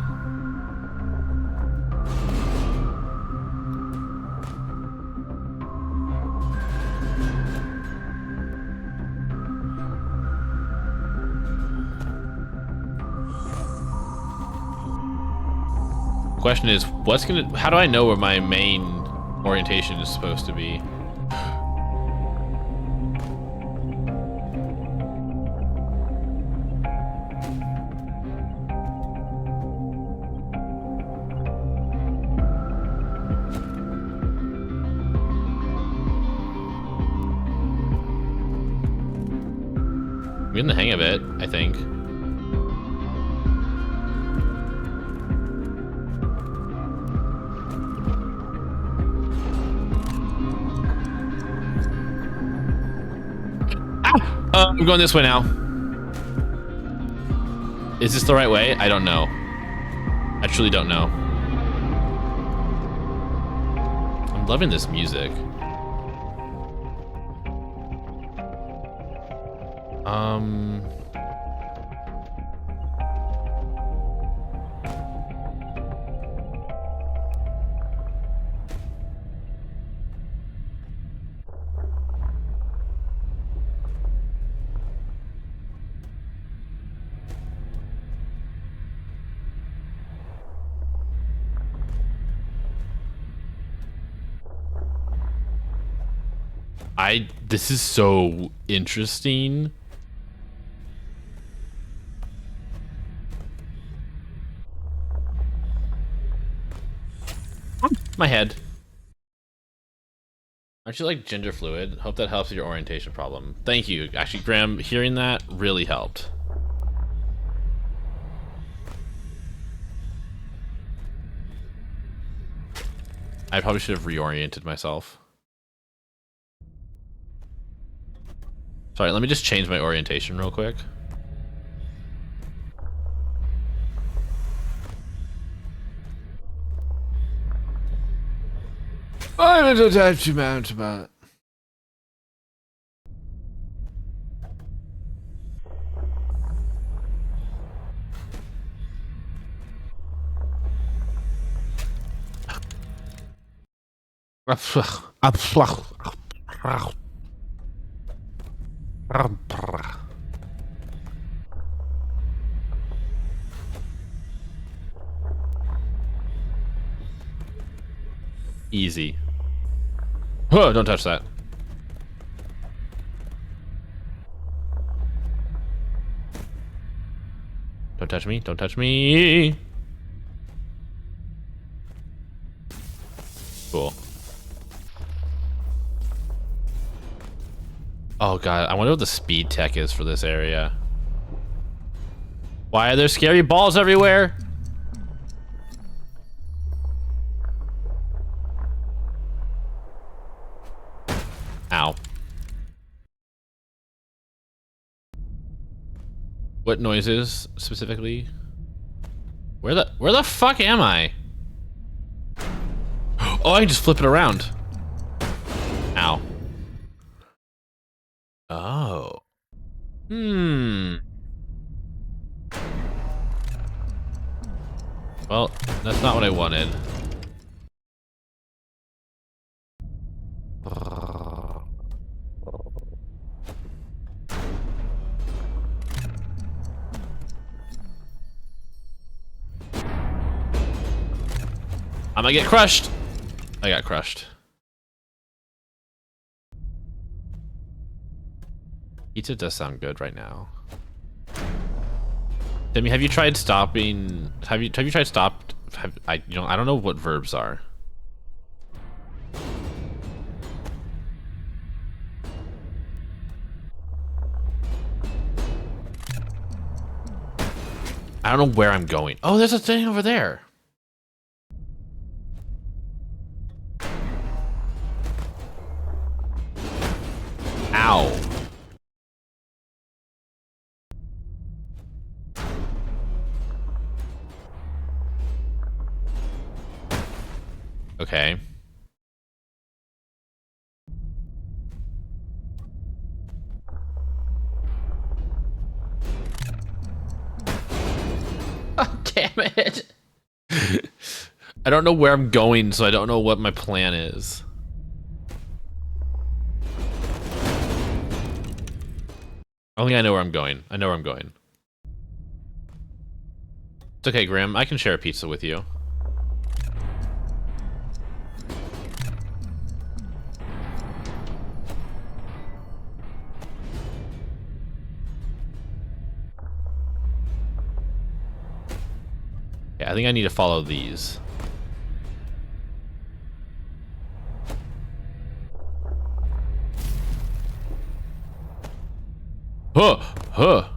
Question is, how do I know where my main orientation is supposed to be? I'm getting the hang of it, I think. I'm going this way now. Is this the right way? I don't know. I truly don't know. I'm loving this music. This is so interesting. My head. Aren't you like ginger fluid? Hope that helps with your orientation problem. Thank you. Actually, Graham, hearing that really helped. I probably should have reoriented myself. Sorry, let me just change my orientation real quick. I'm a type to mount about. Easy. Oh, don't touch that. Don't touch me. Don't touch me. Cool. Oh god, I wonder what the speed tech is for this area. Why are there scary balls everywhere? Ow. What noises specifically? Where the fuck am I? Oh, I can just flip it around. Ow. Oh. Well, that's not what I wanted. I'm gonna get crushed. I got crushed. Pizza does sound good right now. Demi, have you tried stopping? Have you tried stopped? I don't know what verbs are. I don't know where I'm going. Oh, there's a thing over there. Ow. Okay. Oh, damn it. I don't know where I'm going, so I don't know what my plan is. I think I know where I'm going. I know where I'm going. It's okay, Grim. I can share a pizza with you. Yeah, I think I need to follow these. Huh! Huh!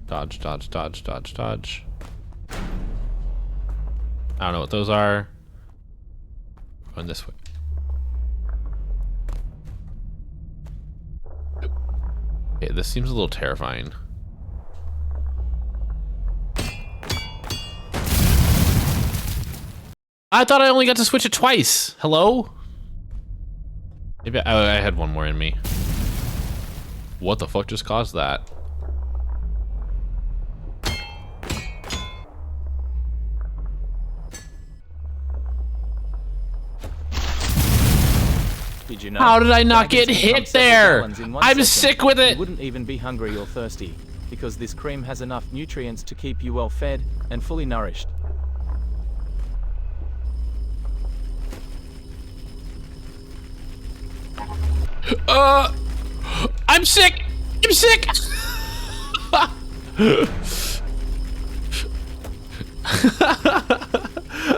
Dodge, dodge, dodge, dodge, dodge. I don't know what those are. Going this way. Okay, this seems a little terrifying. I thought I only got to switch it twice. Hello? Maybe I had one more in me. What the fuck just caused that? Did you know? How did I not get dragons can hit pump several there? gallons in 1 I'm second. sick with it. You wouldn't even be hungry or thirsty, because this cream has enough nutrients to keep you well fed and fully nourished. I'm sick. I'm sick.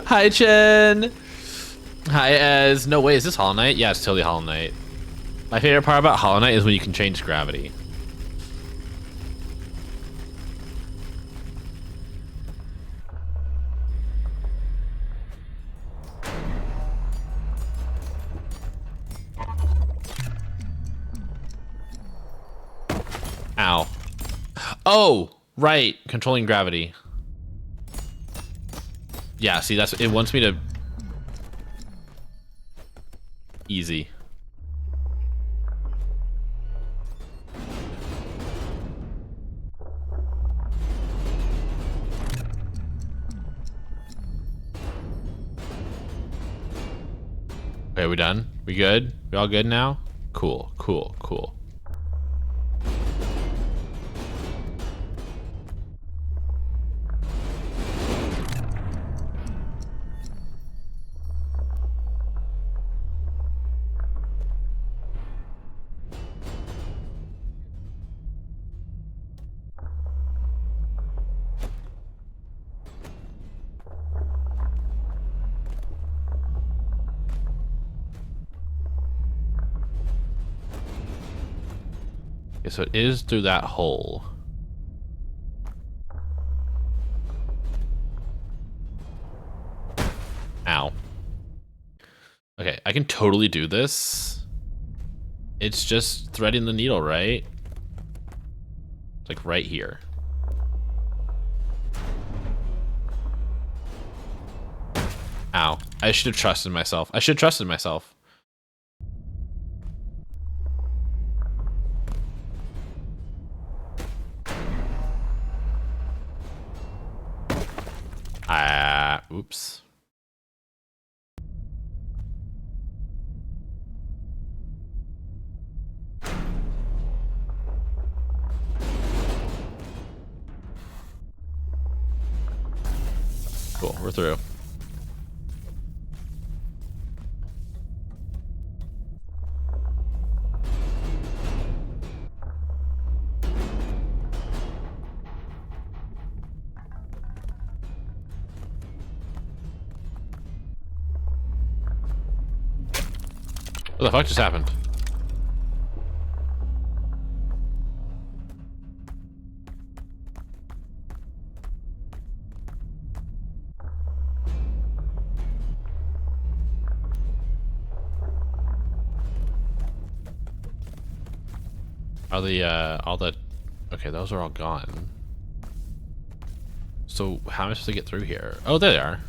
Hi, Chen. Hi, Ez. No way, is this Hollow Knight? Yeah, it's totally Hollow Knight. My favorite part about Hollow Knight is when you can change gravity. Ow. Oh, right. Controlling gravity. Yeah, see, it wants me to... Easy. Okay, we done? We good? We all good now? Cool, cool, cool. Okay, so it is through that hole. Ow. Okay, I can totally do this. It's just threading the needle, right? It's like right here. Ow. I should have trusted myself. I should have trusted myself. Oops. Cool, we're through. What the fuck just happened? Are the all the okay, those are all gone. So how am I supposed to get through here? Oh, there they are.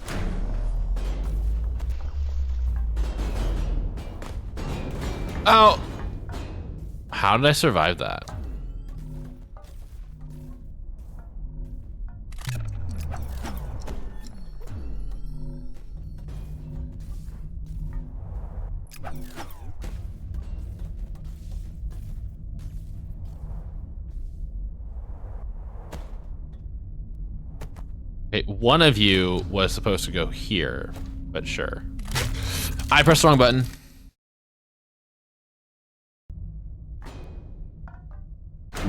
Oh! How did I survive that? Okay, one of you was supposed to go here, but sure. I pressed the wrong button.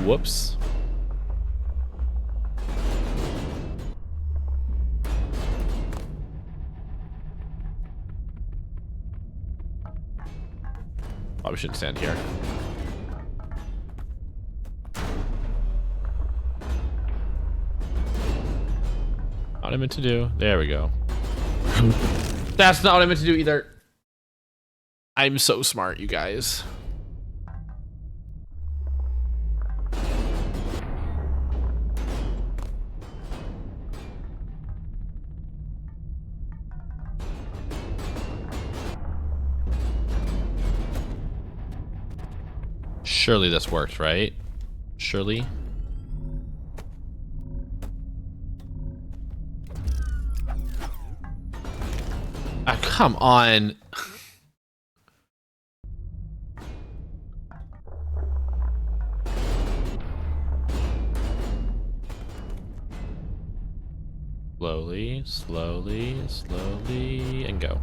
Whoops. Probably shouldn't stand here. Not what I meant to do. There we go. That's not what I meant to do either. I'm so smart, you guys. Surely this worked, right? Surely. Ah, come on. Slowly, slowly, slowly, and go.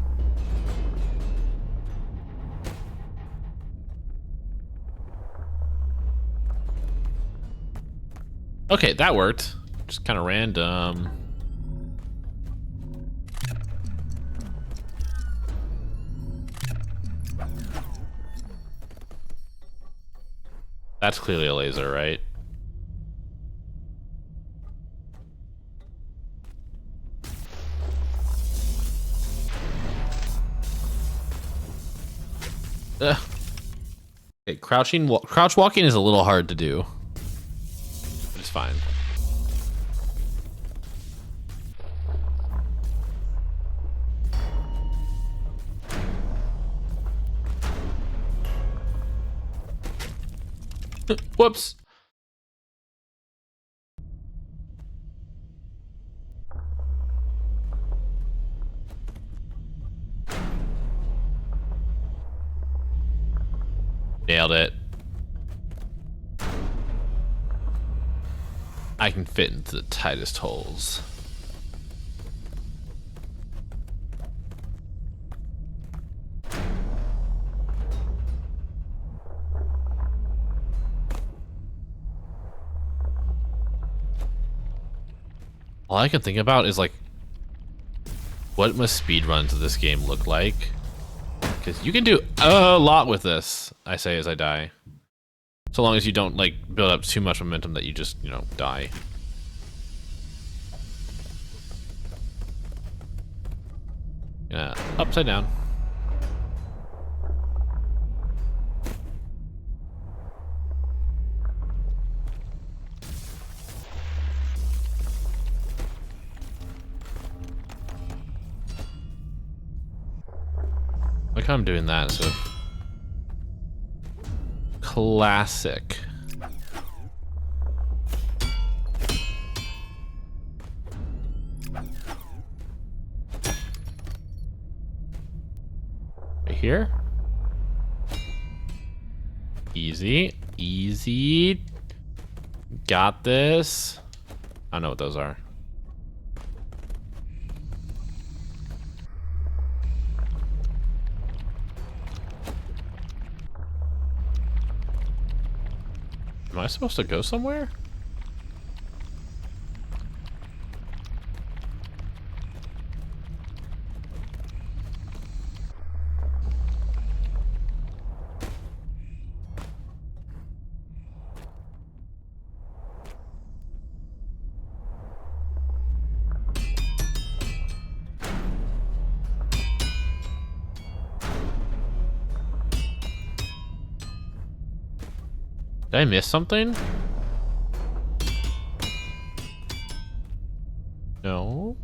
Okay, that worked. Just kind of random. That's clearly a laser, right? Ugh. Okay, crouch walking is a little hard to do. But it's fine. Whoops. Nailed it. I can fit into the tightest holes. All I can think about is like, what must speedruns of this game look like? Because you can do a lot with this, I say as I die. So long as you don't like build up too much momentum that you just, you know, die. Yeah, upside down. Look how I'm doing that, so classic. Right here. Easy, easy. Got this. I don't know what those are. Am I supposed to go somewhere? Did I miss something? No.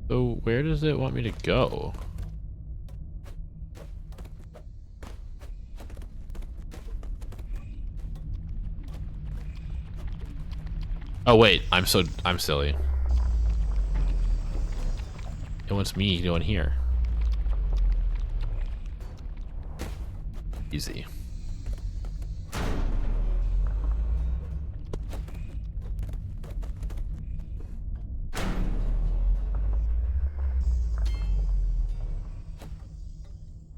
So where does it want me to go? Oh wait, I'm silly. It wants me going here. Easy.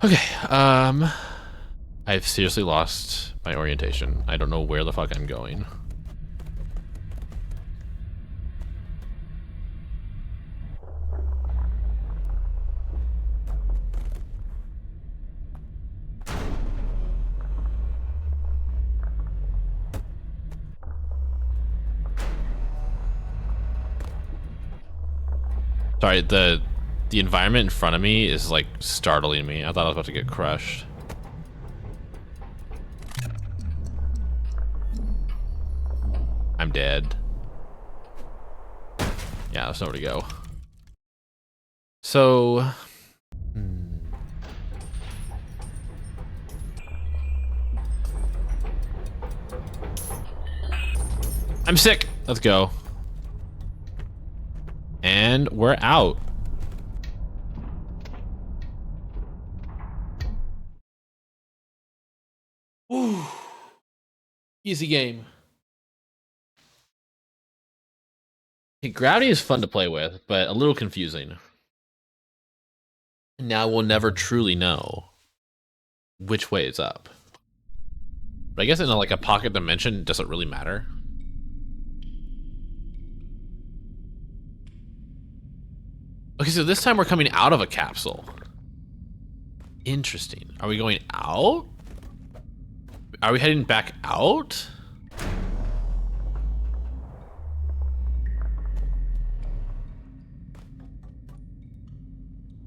Okay, I've seriously lost my orientation. I don't know where the fuck I'm going. Sorry, the environment in front of me is like startling me. I thought I was about to get crushed. I'm dead. Yeah, there's nowhere to go. So... I'm sick. Let's go. And we're out. Ooh. Easy game. Hey, gravity is fun to play with, but a little confusing. Now we'll never truly know which way is up. But I guess in like a pocket dimension, does it really matter? Okay, so this time we're coming out of a capsule. Interesting. Are we going out? Are we heading back out?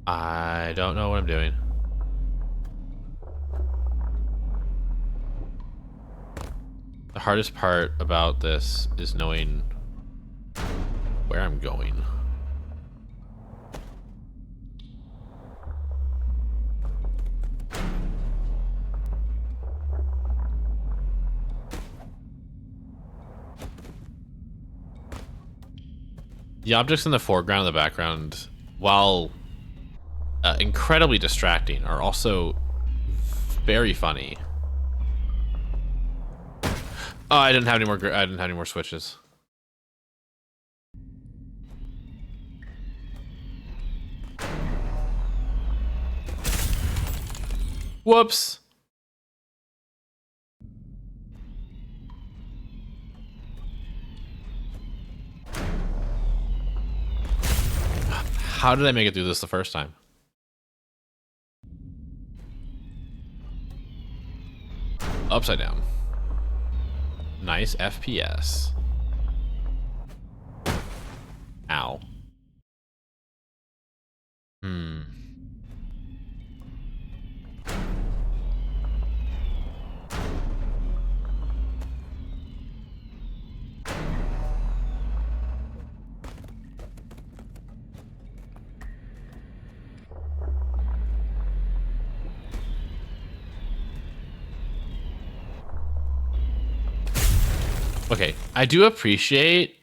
I don't know what I'm doing. The hardest part about this is knowing where I'm going. The objects in the foreground and the background, while incredibly distracting, are also very funny. Oh, I didn't have any more switches. Whoops. How did I make it through this the first time? Upside down. Nice FPS. Ow. Okay, I do appreciate.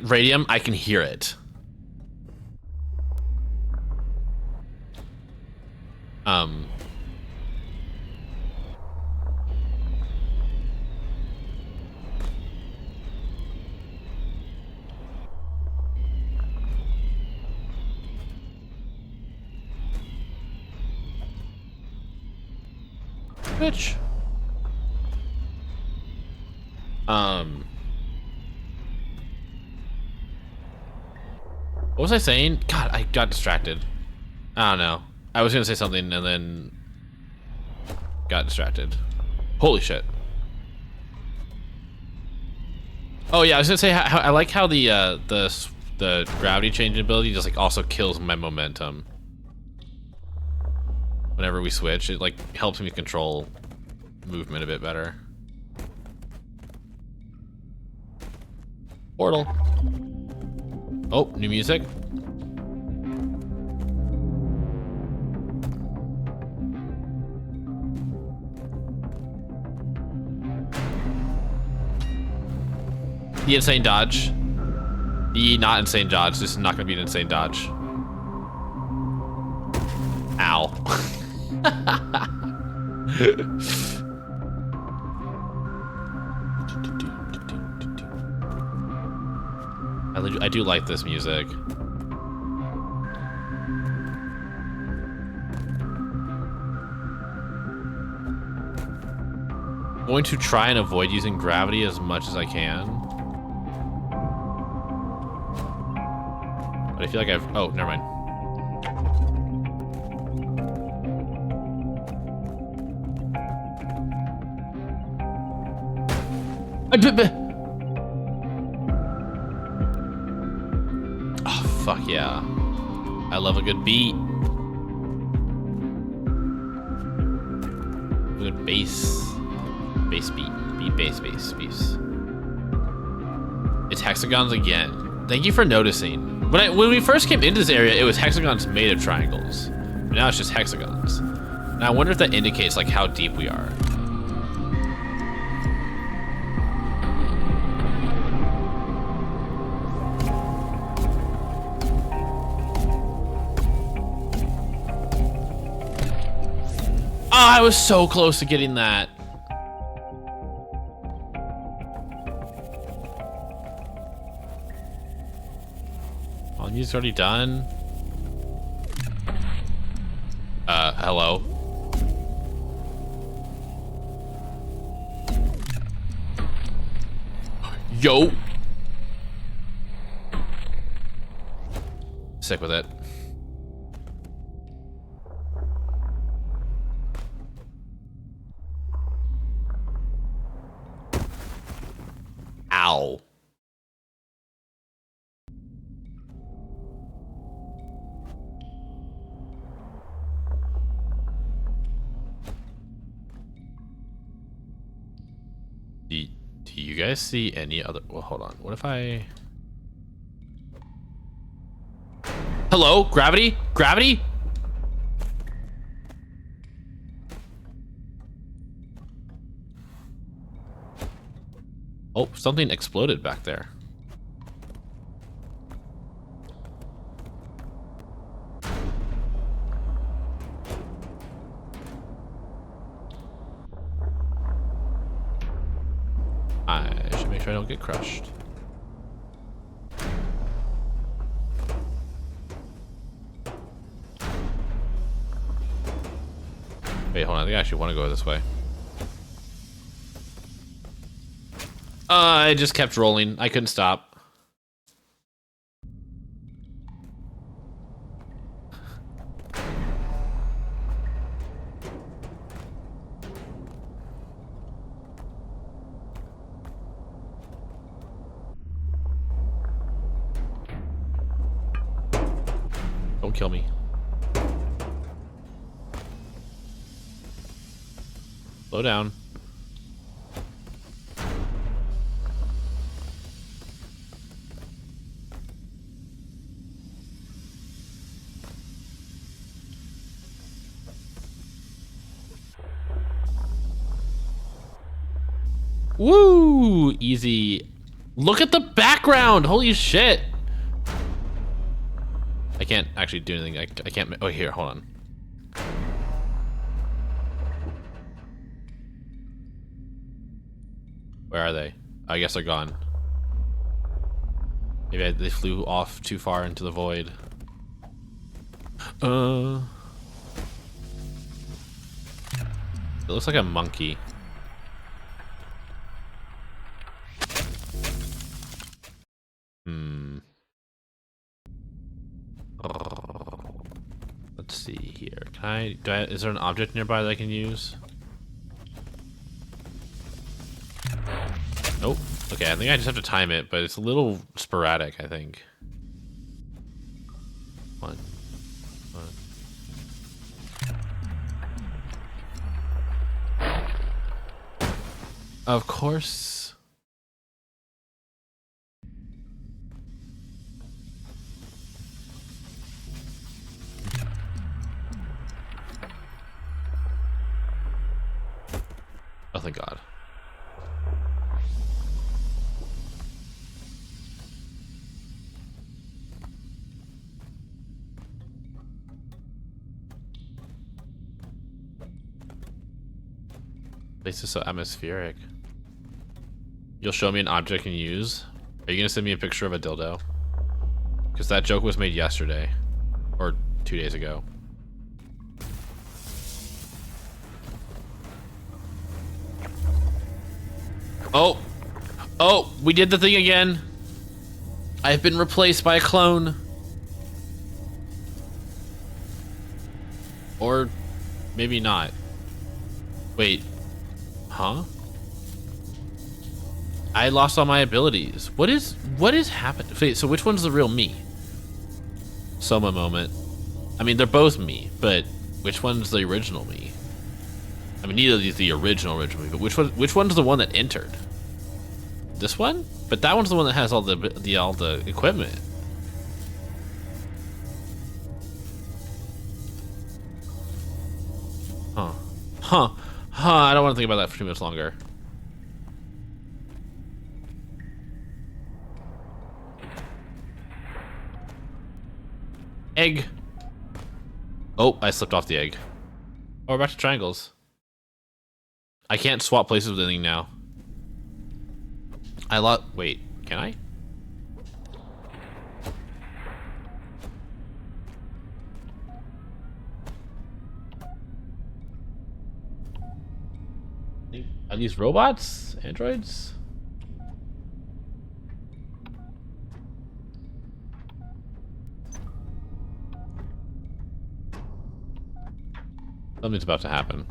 Radium, I can hear it. Bitch. What was I saying? God, I got distracted. I don't know. I was gonna say something and then got distracted. Holy shit. Oh yeah, I was gonna say how I like how the gravity changing ability just like also kills my momentum. Whenever we switch, it like helps me control movement a bit better. Portal. Oh, new music. The insane dodge. The not insane dodge. This is not gonna be an insane dodge. Ow. I do like this music. I'm going to try and avoid using gravity as much as I can. But I feel like I've... Oh, never mind. Oh, fuck yeah. I love a good beat. Good bass. Bass beat. Beat, bass, bass, bass. It's hexagons again. Thank you for noticing. When we first came into this area, it was hexagons made of triangles. But now it's just hexagons. And I wonder if that indicates like how deep we are. Oh, I was so close to getting that. Oh, the music's already done. Hello? Yo! Sick with it. Ow. Do you guys see any other... Well, hold on. What if I... Hello? Gravity? Gravity? Oh, something exploded back there. I should make sure I don't get crushed. Wait, hold on. I think I actually want to go this way. I just kept rolling. I couldn't stop. Don't kill me. Slow down. Woo! Easy. Look at the background! Holy shit! I can't actually do anything. I can't. Oh, here, hold on. Where are they? I guess they're gone. Maybe they flew off too far into the void. It looks like a monkey. Let's see here. Is there an object nearby that I can use? Nope. Okay, I think I just have to time it, but it's a little sporadic, I think. One. Of course. Oh, thank God. Place is so atmospheric. You'll show me an object I can use? Are you gonna send me a picture of a dildo? Because that joke was made yesterday. Or 2 days ago. Oh! Oh! We did the thing again! I've been replaced by a clone. Or maybe not. Wait. Huh? I lost all my abilities. What is happening? Wait, so which one's the real me? Soma moment. I mean, they're both me, but which one's the original me? I mean, neither of these the original me, but which one's the one that entered? This one? But that one's the one that has all the equipment. Huh. Huh. Huh, I don't want to think about that for too much longer. Egg. Oh, I slipped off the egg. Oh, we're back to triangles. I can't swap places with anything now. Wait, can I? Are these robots? Androids? Something's about to happen.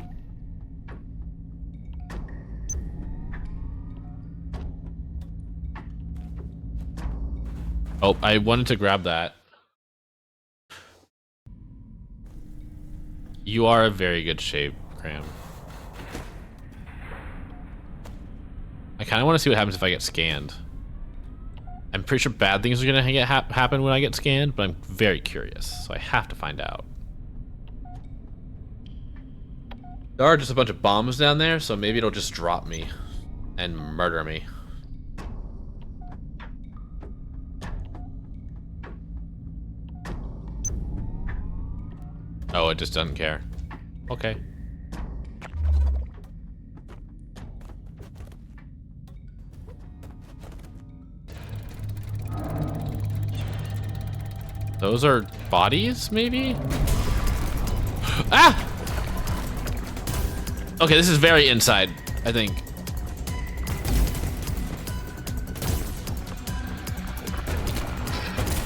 Oh, I wanted to grab that. You are a very good shape, Graham. I kind of want to see what happens if I get scanned. I'm pretty sure bad things are going to happen when I get scanned, but I'm very curious, so I have to find out. There are just a bunch of bombs down there, so maybe it'll just drop me and murder me. Oh, it just doesn't care. Okay. Those are bodies, maybe? Ah! Okay, this is very inside, I think.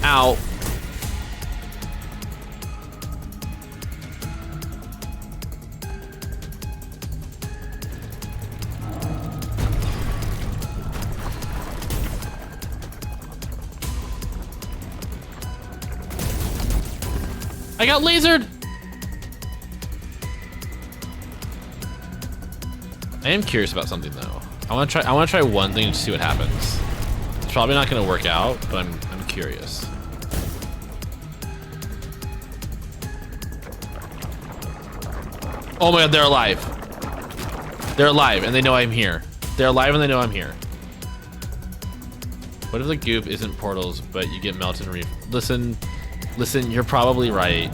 Ow. I got lasered. I am curious about something though. I want to try one thing to see what happens. It's probably not going to work out, but I'm curious. Oh my god, they're alive. They're alive and they know I'm here. They're alive and they know I'm here. What if the goop isn't portals, but you get melted and Listen, you're probably right.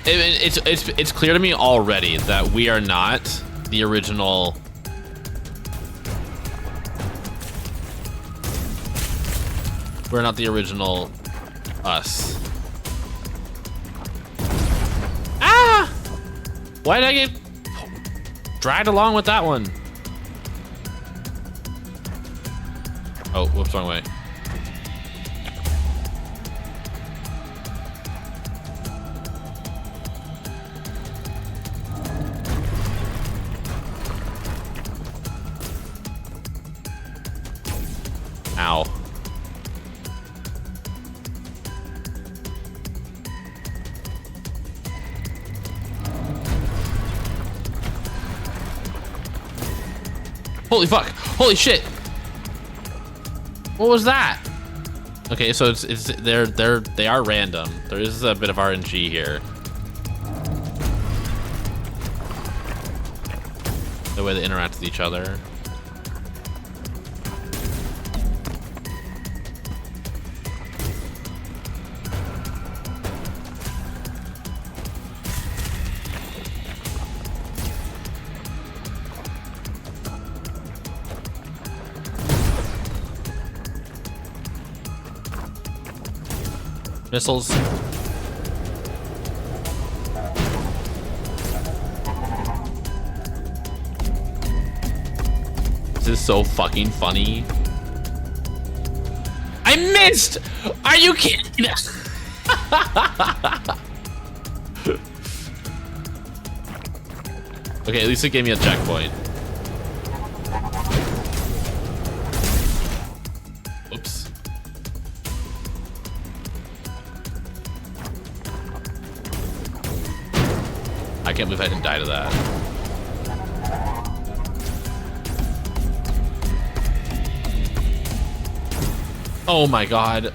It's clear to me already that we are not the original. We're not the original us. Ah! Why did I get dragged along with that one? Oh, whoops, wrong way. Ow. Holy fuck! Holy shit! What was that? Okay, so they are random. There is a bit of RNG here. The way they interact with each other. Missiles. This is so fucking funny. I missed! Are you kidding? Okay, at least it gave me a checkpoint. Oops. I can't believe I didn't die to that. Oh my god.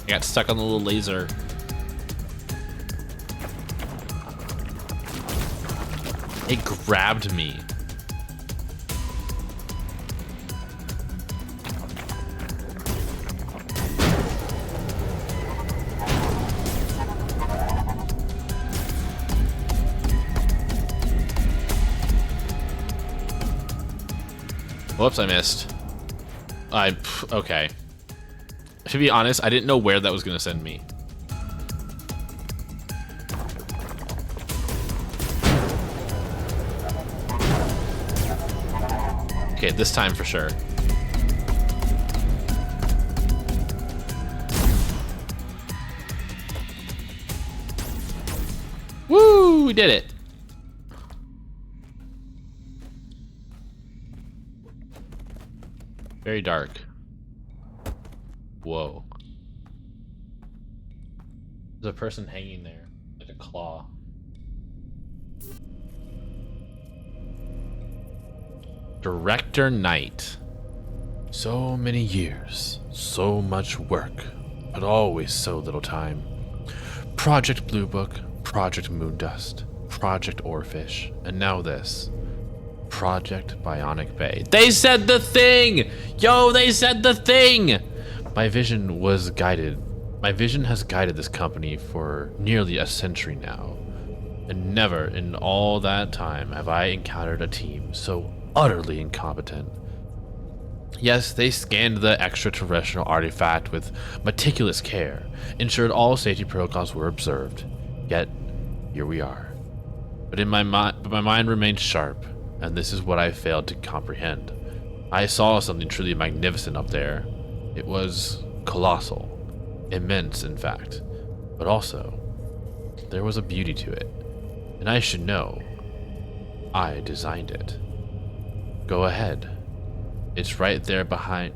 I got stuck on the little laser. It grabbed me. Whoops, I missed. Okay. To be honest, I didn't know where that was gonna send me. Okay, this time for sure. Woo, we did it. Very dark. Whoa. There's a person hanging there, like a claw. Director Knight. So many years, so much work, but always so little time. Project Blue Book, Project Moondust, Project Oarfish, and now this. Project Bionic Bay. They said the thing! Yo, they said the thing! My vision has guided this company for nearly a century now. And never in all that time have I encountered a team so utterly incompetent. Yes, they scanned the extraterrestrial artifact with meticulous care, ensured all safety protocols were observed. Yet, here we are. But my mind remained sharp, and this is what I failed to comprehend. I saw something truly magnificent up there. It was colossal, immense, in fact, but also there was a beauty to it, and I should know. I designed it. Go ahead. It's right there behind.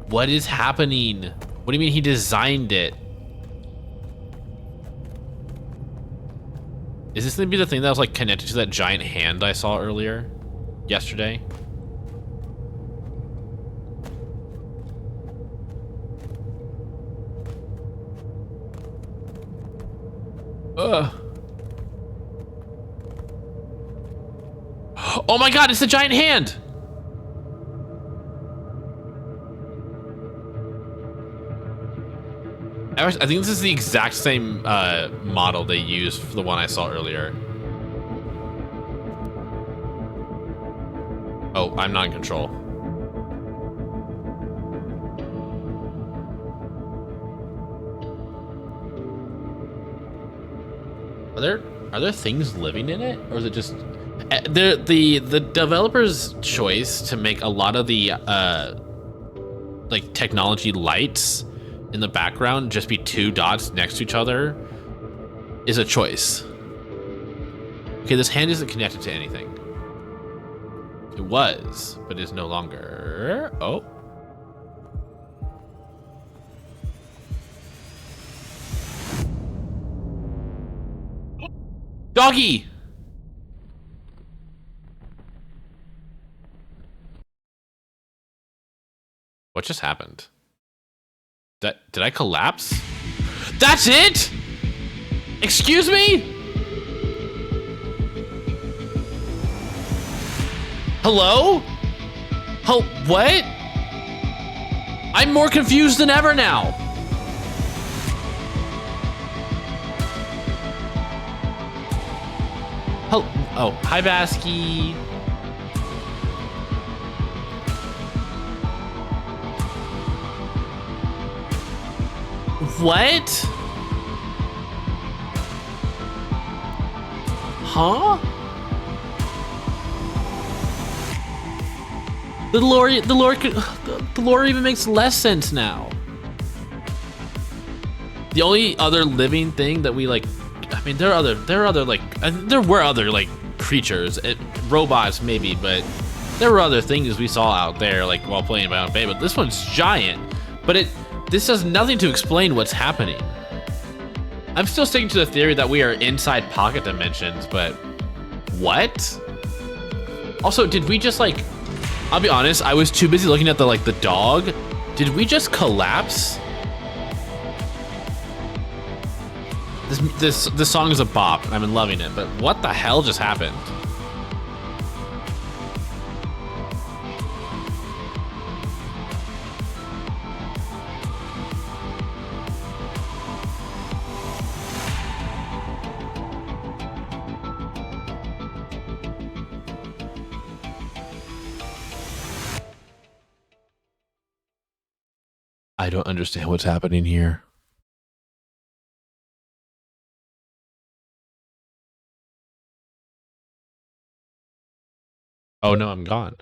What is happening? What do you mean he designed it? Is this gonna be the thing that was like connected to that giant hand I saw earlier? Yesterday? Ugh. Oh my god, it's the giant hand! I think this is the exact same model they used for the one I saw earlier. Oh, I'm not in control. Are there things living in it, or is it just the developer's choice to make a lot of the like technology lights in the background just be two dots next to each other is a choice. Okay, this hand isn't connected to anything. It was, but is no longer. Oh. Doggy! What just happened? Did I collapse? That's it? Excuse me? Hello? What? I'm more confused than ever now. Oh, hi, Basky. What? Huh? The lore even makes less sense now. The only other living thing that we like, I mean, there were other like creatures, robots maybe, but there were other things we saw out there like while playing Bionic Bay. But this one's giant, but this does nothing to explain what's happening. I'm still sticking to the theory that we are inside pocket dimensions, but what? Also, did we just like, I'll be honest, I was too busy looking at the dog. Did we just collapse? This song is a bop, and I've been loving it, but what the hell just happened? I don't understand what's happening here. Oh no, I'm gone.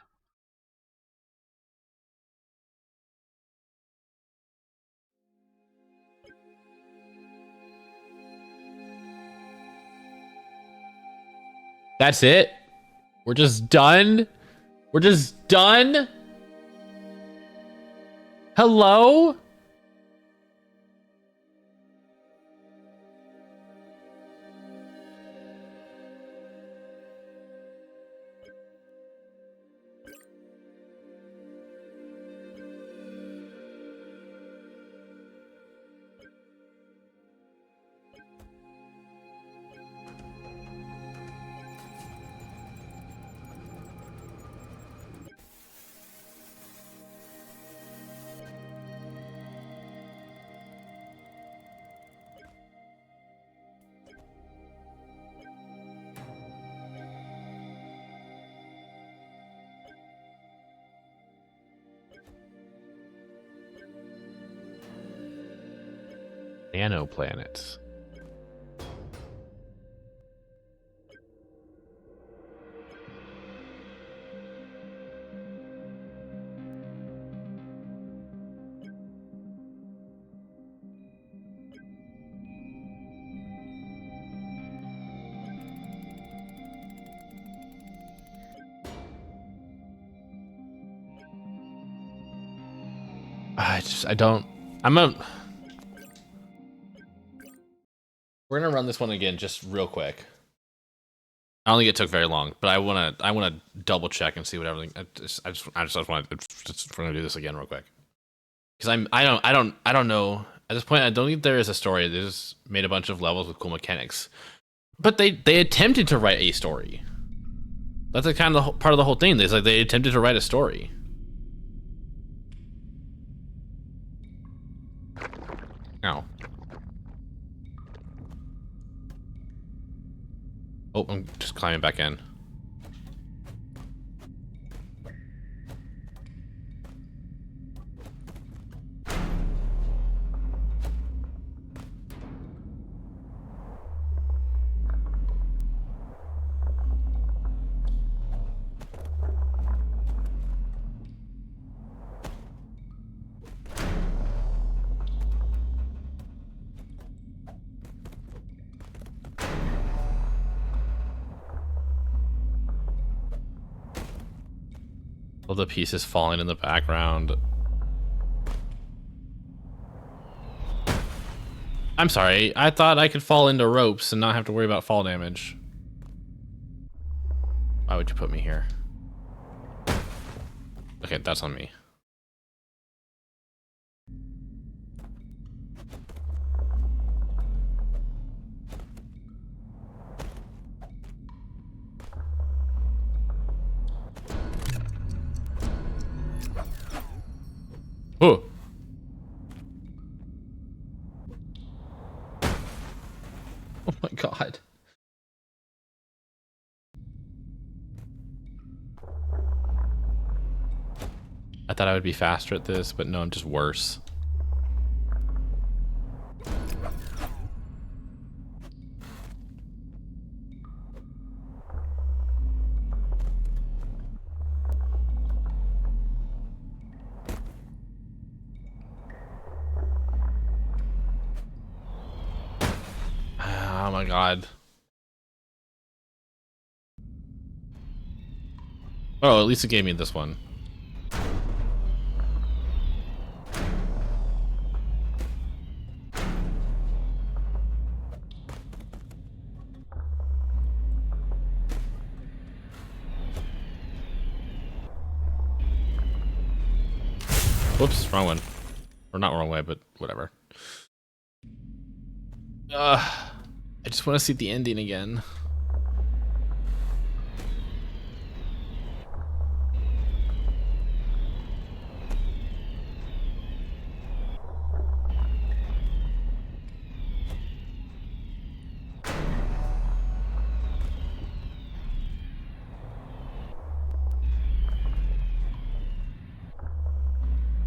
That's it? We're just done? We're just done? Hello? Nanoplanets. We're gonna run this one again just real quick. I don't think it took very long, but I wanna double check and see what everything. I just want to we're gonna do this again real quick because I don't know at this point. I don't think there is a story. They just made a bunch of levels with cool mechanics, but they attempted to write a story. That's like kind of part of the whole thing. It's like they attempted to write a story. Ow. Oh, I'm just climbing back in. All the pieces falling in the background. I'm sorry, I thought I could fall into ropes and not have to worry about fall damage. Why would you put me here? Okay, that's on me. Oh. Oh my god. I thought I would be faster at this, but no, I'm just worse. Oh my god. Oh, at least it gave me this one. Whoops, wrong one. Or not wrong way, but whatever. I just want to see the ending again.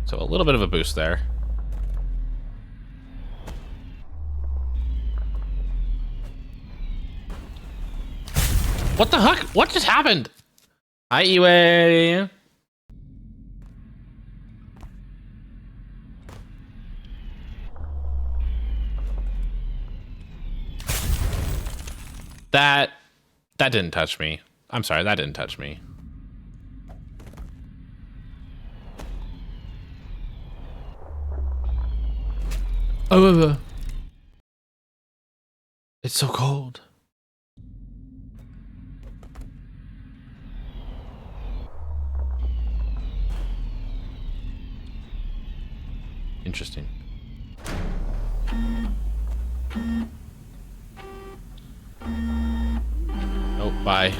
So a little bit of a boost there. What the heck? What just happened? Hi, Iwe. That didn't touch me. I'm sorry, that didn't touch me. Oh, it's so cold. Interesting. Oh, bye.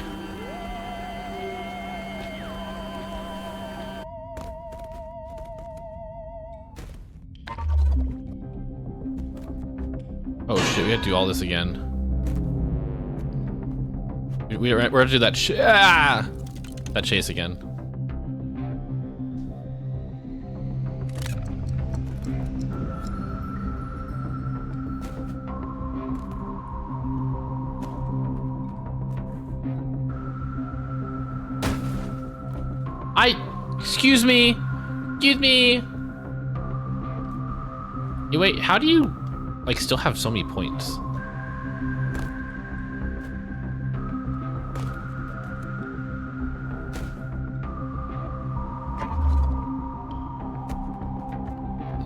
Oh shit, we have to do all this again. We're gonna do that that chase again. Excuse me. Excuse me. Hey, wait, how do you, like, still have so many points?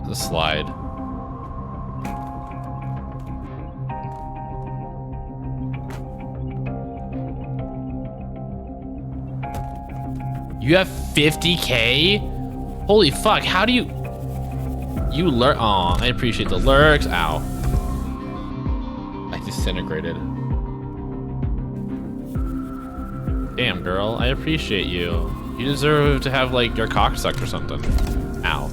The slide. You have 50K? Holy fuck, how do you... You lurk... Aw, I appreciate the lurks. Ow. I disintegrated. Damn, girl, I appreciate you. You deserve to have, like, your cock sucked or something. Ow.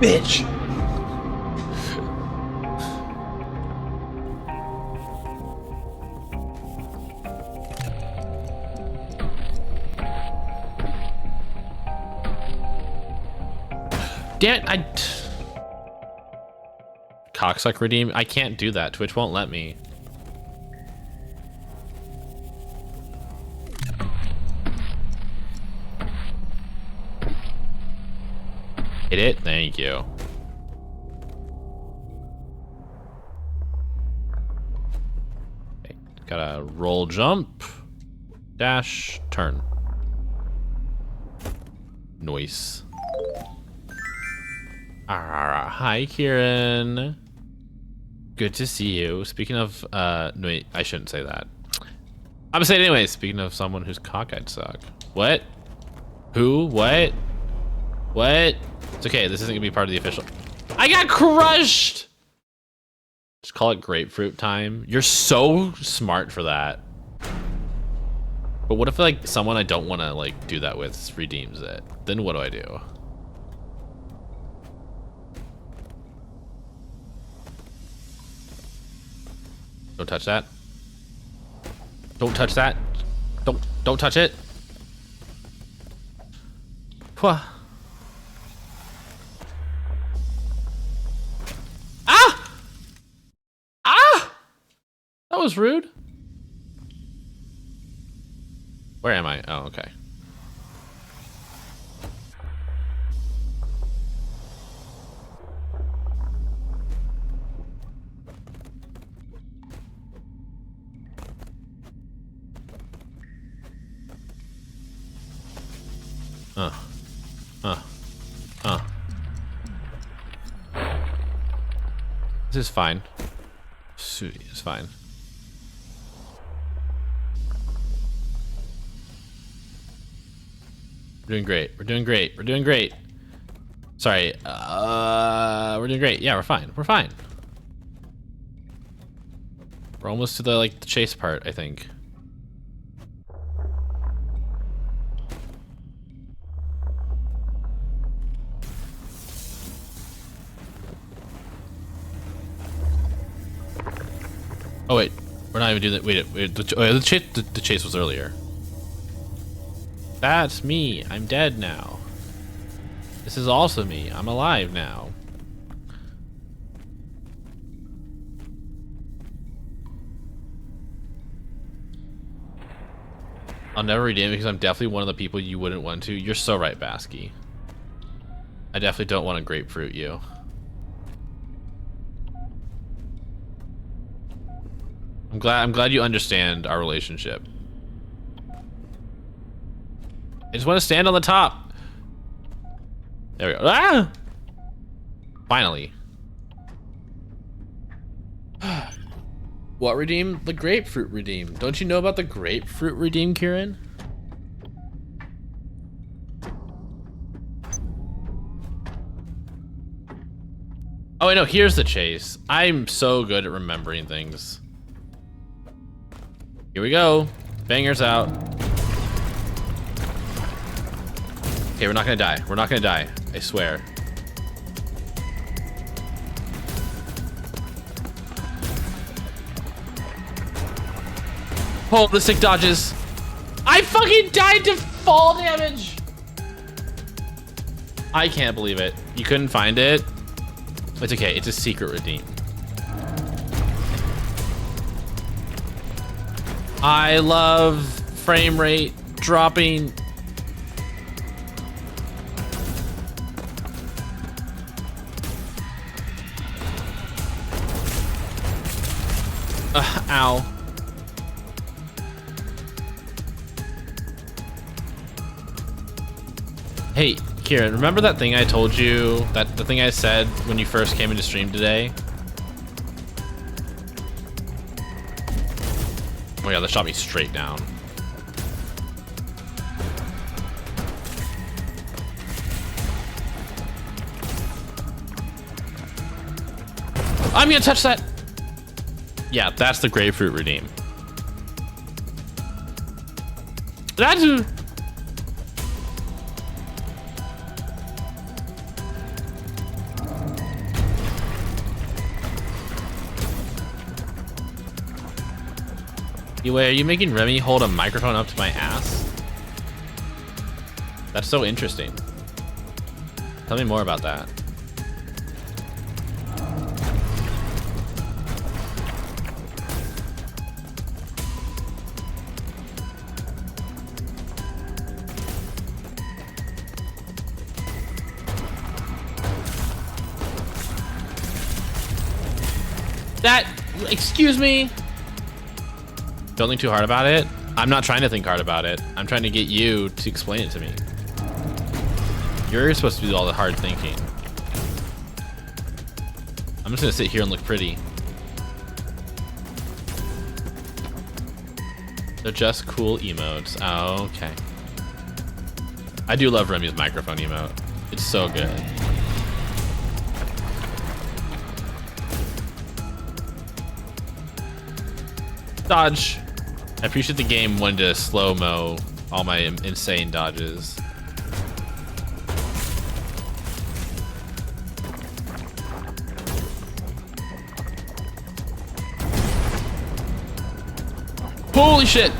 Bitch. Damn it, Cocksuck redeem? I can't do that. Twitch won't let me. Hit it? Thank you. Okay, gotta roll, jump, dash, turn. Noise. Hi, Kieran. Good to see you. Speaking of, no, wait, I shouldn't say that. I'm gonna say it anyways. Speaking of someone who's cockeyed suck. What? Who? What? What? It's okay, this isn't gonna be part of the official. I got crushed! Just call it grapefruit time. You're so smart for that. But what if, like, someone I don't wanna, like, do that with redeems it? Then what do I do? Don't touch that. Don't touch that. Don't touch it. Pwah. Ah! Ah! That was rude. Where am I? Oh, okay. This is fine. It's fine. We're doing great. We're doing great. We're doing great. Sorry. We're doing great. Yeah, we're fine. We're fine. We're almost to the, like, the chase part, I think. Oh wait, we're not even doing that. Wait, the chase was earlier. That's me. I'm dead now. This is also me. I'm alive now. I'll never redeem it because I'm definitely one of the people you wouldn't want to. You're so right, Basky. I definitely don't want to grapefruit you. I'm glad you understand our relationship. I just want to stand on the top. There we go. Ah! Finally. What redeem? The grapefruit redeem. Don't you know about the grapefruit redeem, Kieran? Oh, wait, no, here's the chase. I'm so good at remembering things. Here we go. Bangers out. Okay, we're not gonna die. We're not gonna die. I swear. Holistic dodges. I fucking died to fall damage. I can't believe it. You couldn't find it? It's okay. It's a secret redeem. I love frame rate dropping. Ow. Hey, Kieran, remember that thing I told you? The thing I said when you first came into stream today? Oh my god, that shot me straight down. I'm gonna touch that. Yeah, that's the grapefruit redeem. That's Wait, are you making Remy hold a microphone up to my ass? That's so interesting. Tell me more about that. Excuse me? Don't think too hard about it. I'm not trying to think hard about it. I'm trying to get you to explain it to me. You're supposed to do all the hard thinking. I'm just gonna sit here and look pretty. They're just cool emotes. Oh, okay. I do love Remy's microphone emote. It's so good. Dodge. I appreciate the game wanted to slow-mo all my insane dodges. Holy shit!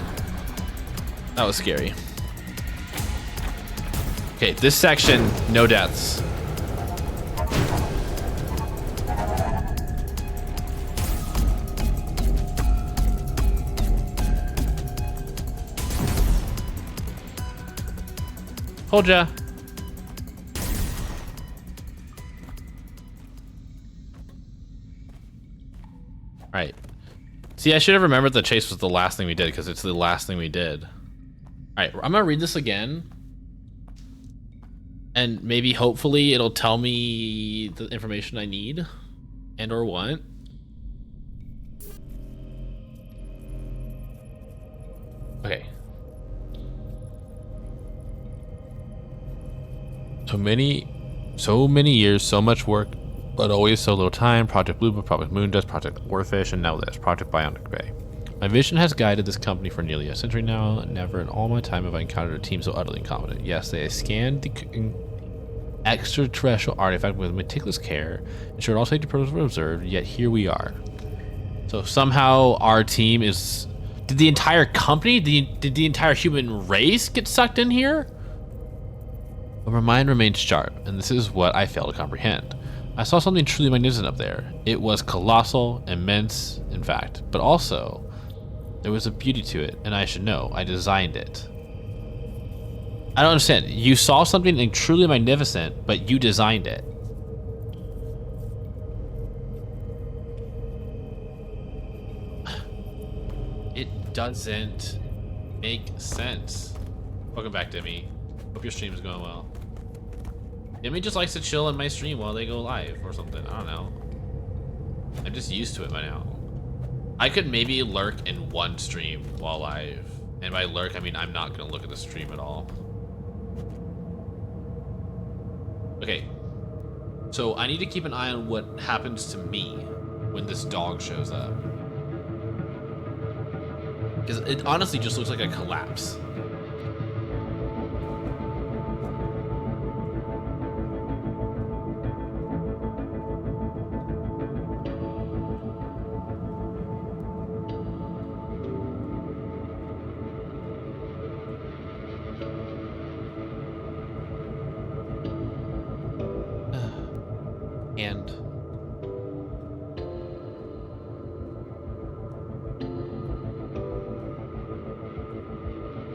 That was scary. Okay, this section, no deaths. Hold ya. Alright. See, I should have remembered the chase was the last thing we did because it's the last thing we did. Alright, I'm gonna read this again. And maybe, hopefully, it'll tell me the information I need and or want. Okay. So many years, so much work, but always so little time. Project Blue, Project Moondust, Project Warfish, and now this, Project Bionic Bay. My vision has guided this company for nearly a century now. Never in all my time have I encountered a team so utterly incompetent. Yes, they scanned the extraterrestrial artifact with meticulous care, ensured all safety protocols were observed, yet here we are. So somehow our team is... Did the entire company, did the entire human race get sucked in here? But my mind remained sharp, and this is what I fail to comprehend. I saw something truly magnificent up there. It was colossal, immense, in fact, but also there was a beauty to it, and I should know. I designed it. I don't understand. You saw something truly magnificent, but you designed it. It doesn't make sense. Welcome back, Demi. Hope your stream is going well. Demi just likes to chill in my stream while they go live or something. I don't know. I'm just used to it by now. I could maybe lurk in one stream while live. And by lurk, I mean I'm not going to look at the stream at all. Okay. So I need to keep an eye on what happens to me when this dog shows up. Because it honestly just looks like a collapse.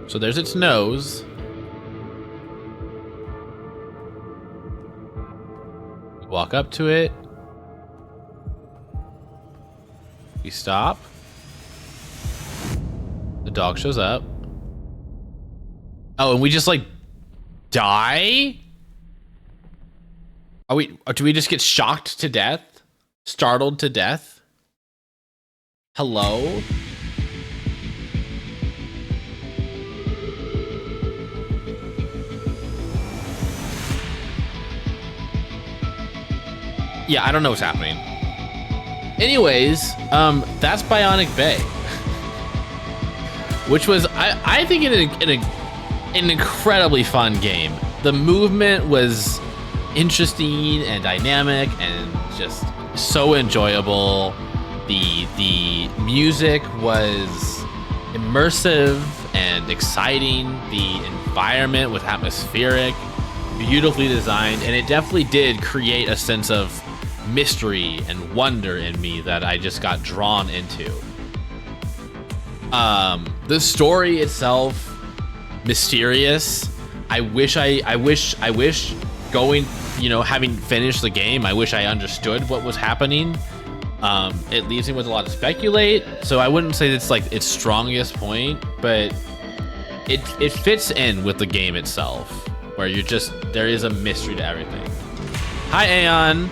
So there's its nose. Walk up to it. We stop. The dog shows up. Oh, and we just like die? Do we just get shocked to death? Startled to death? Hello? Yeah, I don't know what's happening. Anyways, that's Bionic Bay. Which was, I think, an incredibly fun game. The movement was interesting and dynamic and just so enjoyable. The music was immersive and exciting. The environment was atmospheric, beautifully designed, and it definitely did create a sense of mystery and wonder in me that I just got drawn into. The story itself, mysterious. I wish going, having finished the game, I wish I understood what was happening. It leaves me with a lot to speculate, so I wouldn't say it's like its strongest point, but it fits in with the game itself, where there is a mystery to everything. Hi, Aeon.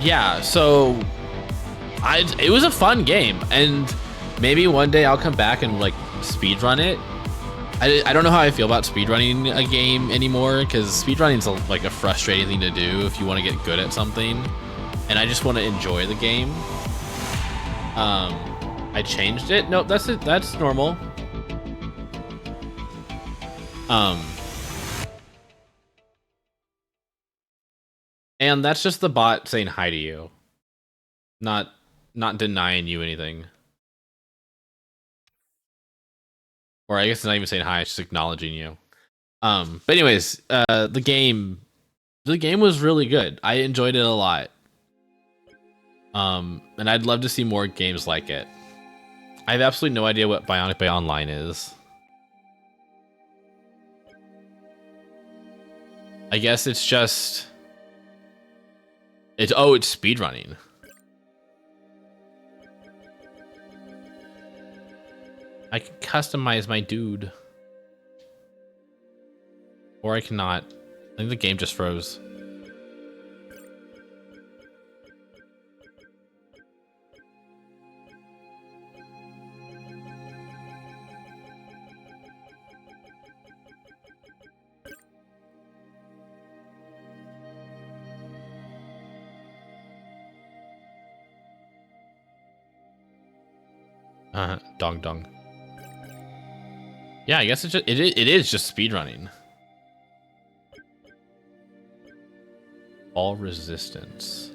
Yeah, so it was a fun game, and maybe one day I'll come back and like speedrun it. I don't know how I feel about speedrunning a game anymore, because speedrunning's like a frustrating thing to do if you want to get good at something, and I just want to enjoy the game. I changed it. Nope, that's it. That's normal. And that's just the bot saying hi to you, not denying you anything. Or I guess it's not even saying hi, it's just acknowledging you. But anyways, the game was really good. I enjoyed it a lot. And I'd love to see more games like it. I have absolutely no idea what Bionic Bay Online is. I guess it's just... it's speedrunning. I can customize my dude. Or I cannot. I think the game just froze. Dong dong. Yeah, I guess it is just speedrunning. Fall resistance.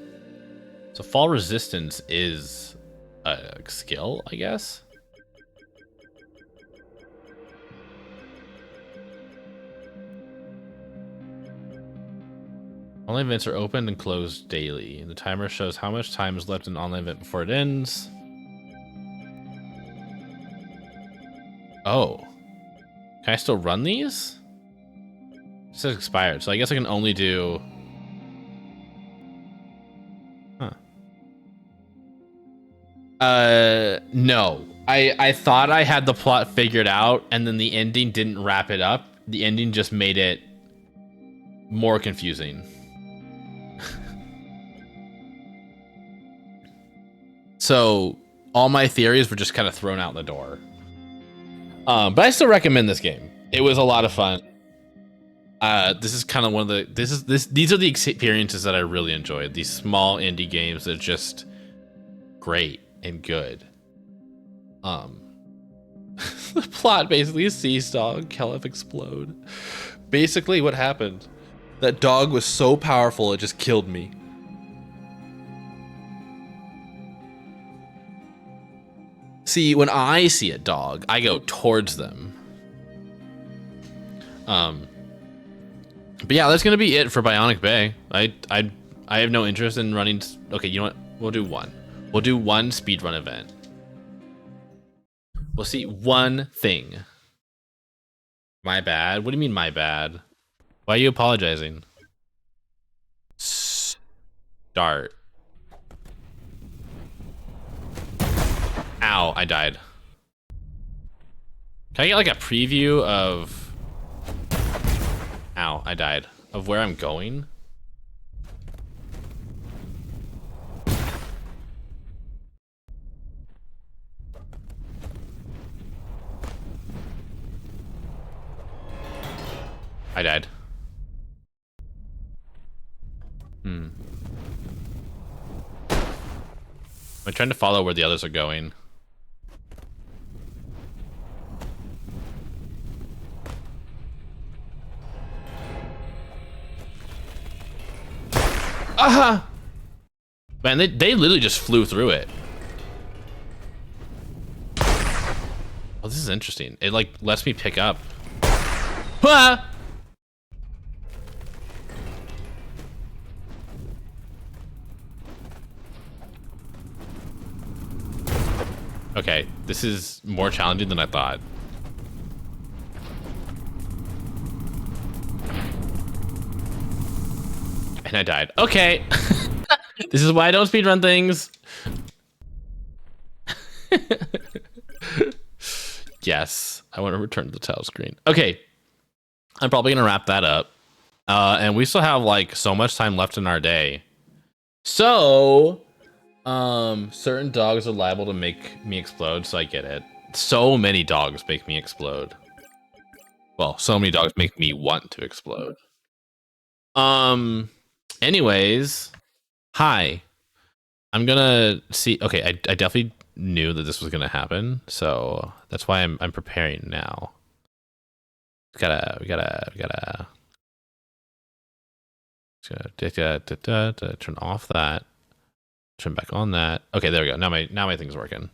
So fall resistance is a skill, I guess. Online events are open and closed daily, and the timer shows how much time is left in an online event before it ends. Oh. Can I still run these? It says expired, so I guess I can only do... No. I thought I had the plot figured out, and then the ending didn't wrap it up. The ending just made it more confusing. So all my theories were just kind of thrown out the door. But I still recommend this game. It was a lot of fun. This is kind of one of the these are the experiences that I really enjoyed. These small indie games that are just great and good. The plot basically is Seize Dog, Kelef explode. Basically what happened, that dog was so powerful it just killed me. See, when I see a dog, I go towards them. But yeah, that's gonna be it for Bionic Bay. I have no interest in running. Okay, you know what? We'll do one. We'll do one speedrun event. We'll see one thing. My bad? What do you mean my bad? Why are you apologizing? Start. Ow, I died. Can I get like a preview of... Ow, I died. Of where I'm going? I died. Am I trying to follow where the others are going? Aha! Man, they literally just flew through it. Oh, this is interesting. It like lets me pick up. Ah! Okay, this is more challenging than I thought. And I died. Okay. This is why I don't speedrun things. Yes, I want to return to the title screen. Okay, I'm probably gonna wrap that up. And we still have like so much time left in our day. So, certain dogs are liable to make me explode, so I get it. So many dogs make me explode. Well, so many dogs make me want to explode. Anyways, hi. I'm gonna see. Okay, I definitely knew that this was gonna happen, so that's why I'm preparing now. We gotta turn off that. Turn back on that. Okay, there we go. Now my thing's working.